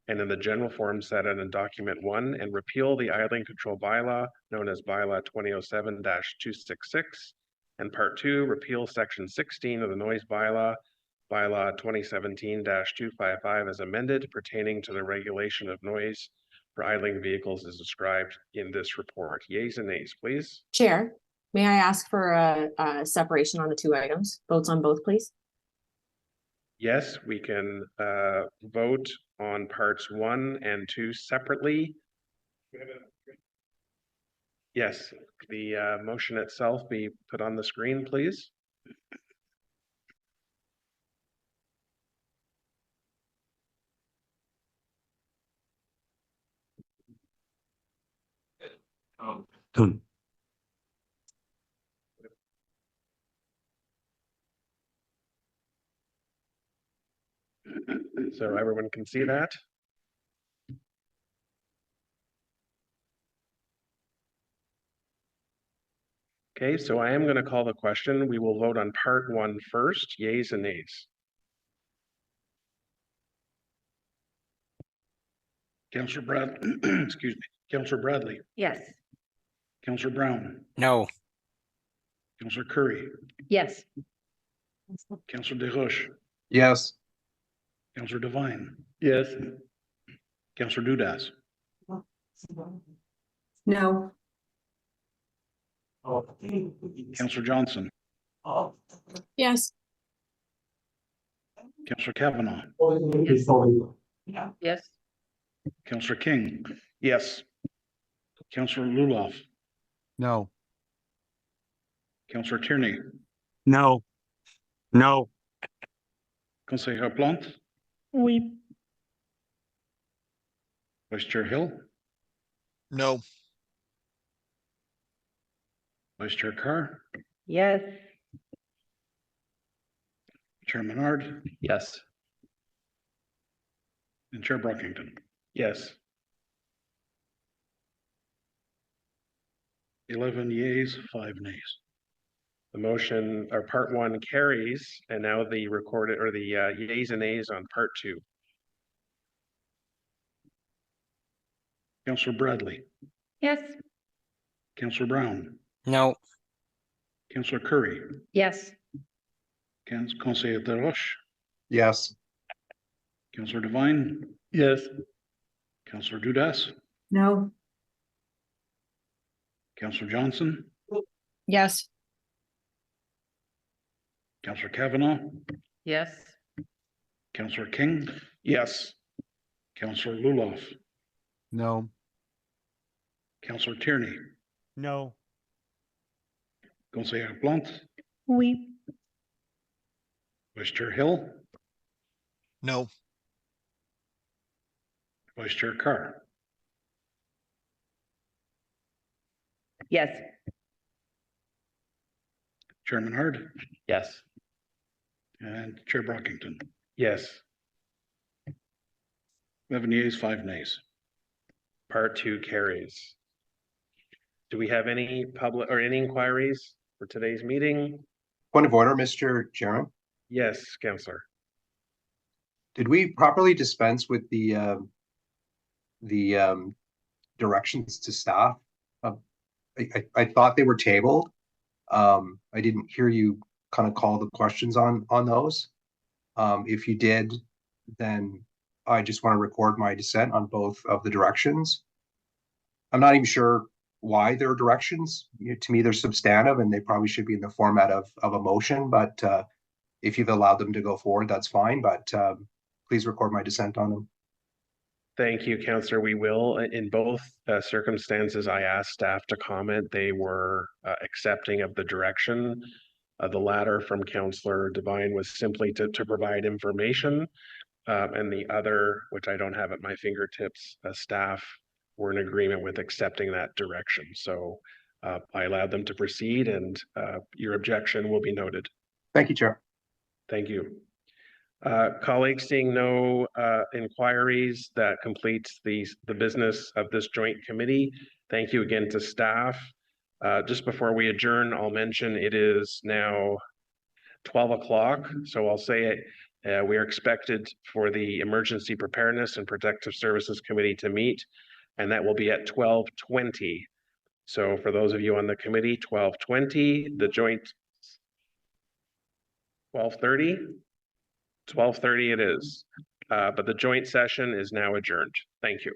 Speaker 1: and in the general form set out in document 1, and repeal the idling control bylaw known as bylaw 2007-266, and part 2, repeal section 16 of the noise bylaw 2017-255 as amended pertaining to the regulation of noise for idling vehicles as described in this report. Yeas and nays, please.
Speaker 22: Chair, may I ask for a separation on the two items? Votes on both, please.
Speaker 1: Yes, we can vote on parts 1 and 2 separately. Yes, the motion itself be put on the screen, please. So everyone can see that. Okay, so I am going to call the question. We will vote on part 1 first, yeas and nays.
Speaker 10: Councillor excuse me, Councillor Bradley,
Speaker 3: Yes.
Speaker 10: Councillor Brown,
Speaker 19: No.
Speaker 10: Councillor Curry,
Speaker 4: Yes.
Speaker 10: Councillor Desroches,
Speaker 12: Yes.
Speaker 10: Councillor Devine,
Speaker 21: Yes.
Speaker 10: Councillor Dudas,
Speaker 22: No.
Speaker 10: Councillor Johnson,
Speaker 22: Yes.
Speaker 10: Councillor Kavanaugh,
Speaker 11: Yes.
Speaker 10: Councillor King,
Speaker 18: Yes.
Speaker 10: Councillor Luloff,
Speaker 5: No.
Speaker 10: Councillor Tierney,
Speaker 12: No. No.
Speaker 10: Conseillère Plante,
Speaker 4: Oui.
Speaker 10: Vice Chair Hill,
Speaker 12: No.
Speaker 10: Vice Chair Carr,
Speaker 2: Yes.
Speaker 10: Chair Menard,
Speaker 16: Yes.
Speaker 10: and Chair Brockington.
Speaker 1: Yes.
Speaker 10: 11 yeas, 5 nays.
Speaker 1: The motion or part 1 carries, and now the recorded or the yeas and nays on part 2.
Speaker 10: Councillor Bradley,
Speaker 3: Yes.
Speaker 10: Councillor Brown,
Speaker 19: No.
Speaker 10: Councillor Curry,
Speaker 4: Yes.
Speaker 10: Conseillère Desroches,
Speaker 12: Yes.
Speaker 10: Councillor Devine,
Speaker 21: Yes.
Speaker 10: Councillor Dudas,
Speaker 22: No.
Speaker 10: Councillor Johnson,
Speaker 22: Yes.
Speaker 10: Councillor Kavanaugh,
Speaker 11: Yes.
Speaker 10: Councillor King,
Speaker 18: Yes.
Speaker 10: Councillor Luloff,
Speaker 5: No.
Speaker 10: Councillor Tierney,
Speaker 12: No.
Speaker 10: Conseillère Plante,
Speaker 4: Oui.
Speaker 10: Vice Chair Hill,
Speaker 12: No.
Speaker 10: Vice Chair Carr,
Speaker 2: Yes.
Speaker 10: Chair Menard,
Speaker 16: Yes.
Speaker 10: and Chair Brockington.
Speaker 1: Yes.
Speaker 10: 11 yeas, 5 nays.
Speaker 1: Part 2 carries. Do we have any public or any inquiries for today's meeting?
Speaker 12: Point of order, Mr. Chairman.
Speaker 1: Yes, Councillor.
Speaker 12: Did we properly dispense with the directions to staff? I thought they were tabled. I didn't hear you kind of call the questions on those. If you did, then I just want to record my dissent on both of the directions. I'm not even sure why they're directions. To me, they're substantive and they probably should be in the format of a motion, but if you've allowed them to go forward, that's fine, but please record my dissent on them.
Speaker 1: Thank you, Councillor. We will. In both circumstances, I asked staff to comment. They were accepting of the direction. The latter from Councillor Devine was simply to provide information. And the other, which I don't have at my fingertips, staff were in agreement with accepting that direction. So I allowed them to proceed, and your objection will be noted.
Speaker 12: Thank you, Chair.
Speaker 1: Thank you. Colleagues, seeing no inquiries, that completes the business of this joint committee. Thank you again to staff. Just before we adjourn, I'll mention it is now 12 o'clock. So I'll say it. We are expected for the Emergency Preparedness and Protective Services Committee to meet, and that will be at 12:20. So for those of you on the committee, 12:20, the joint 12:30. 12:30 it is, but the joint session is now adjourned. Thank you.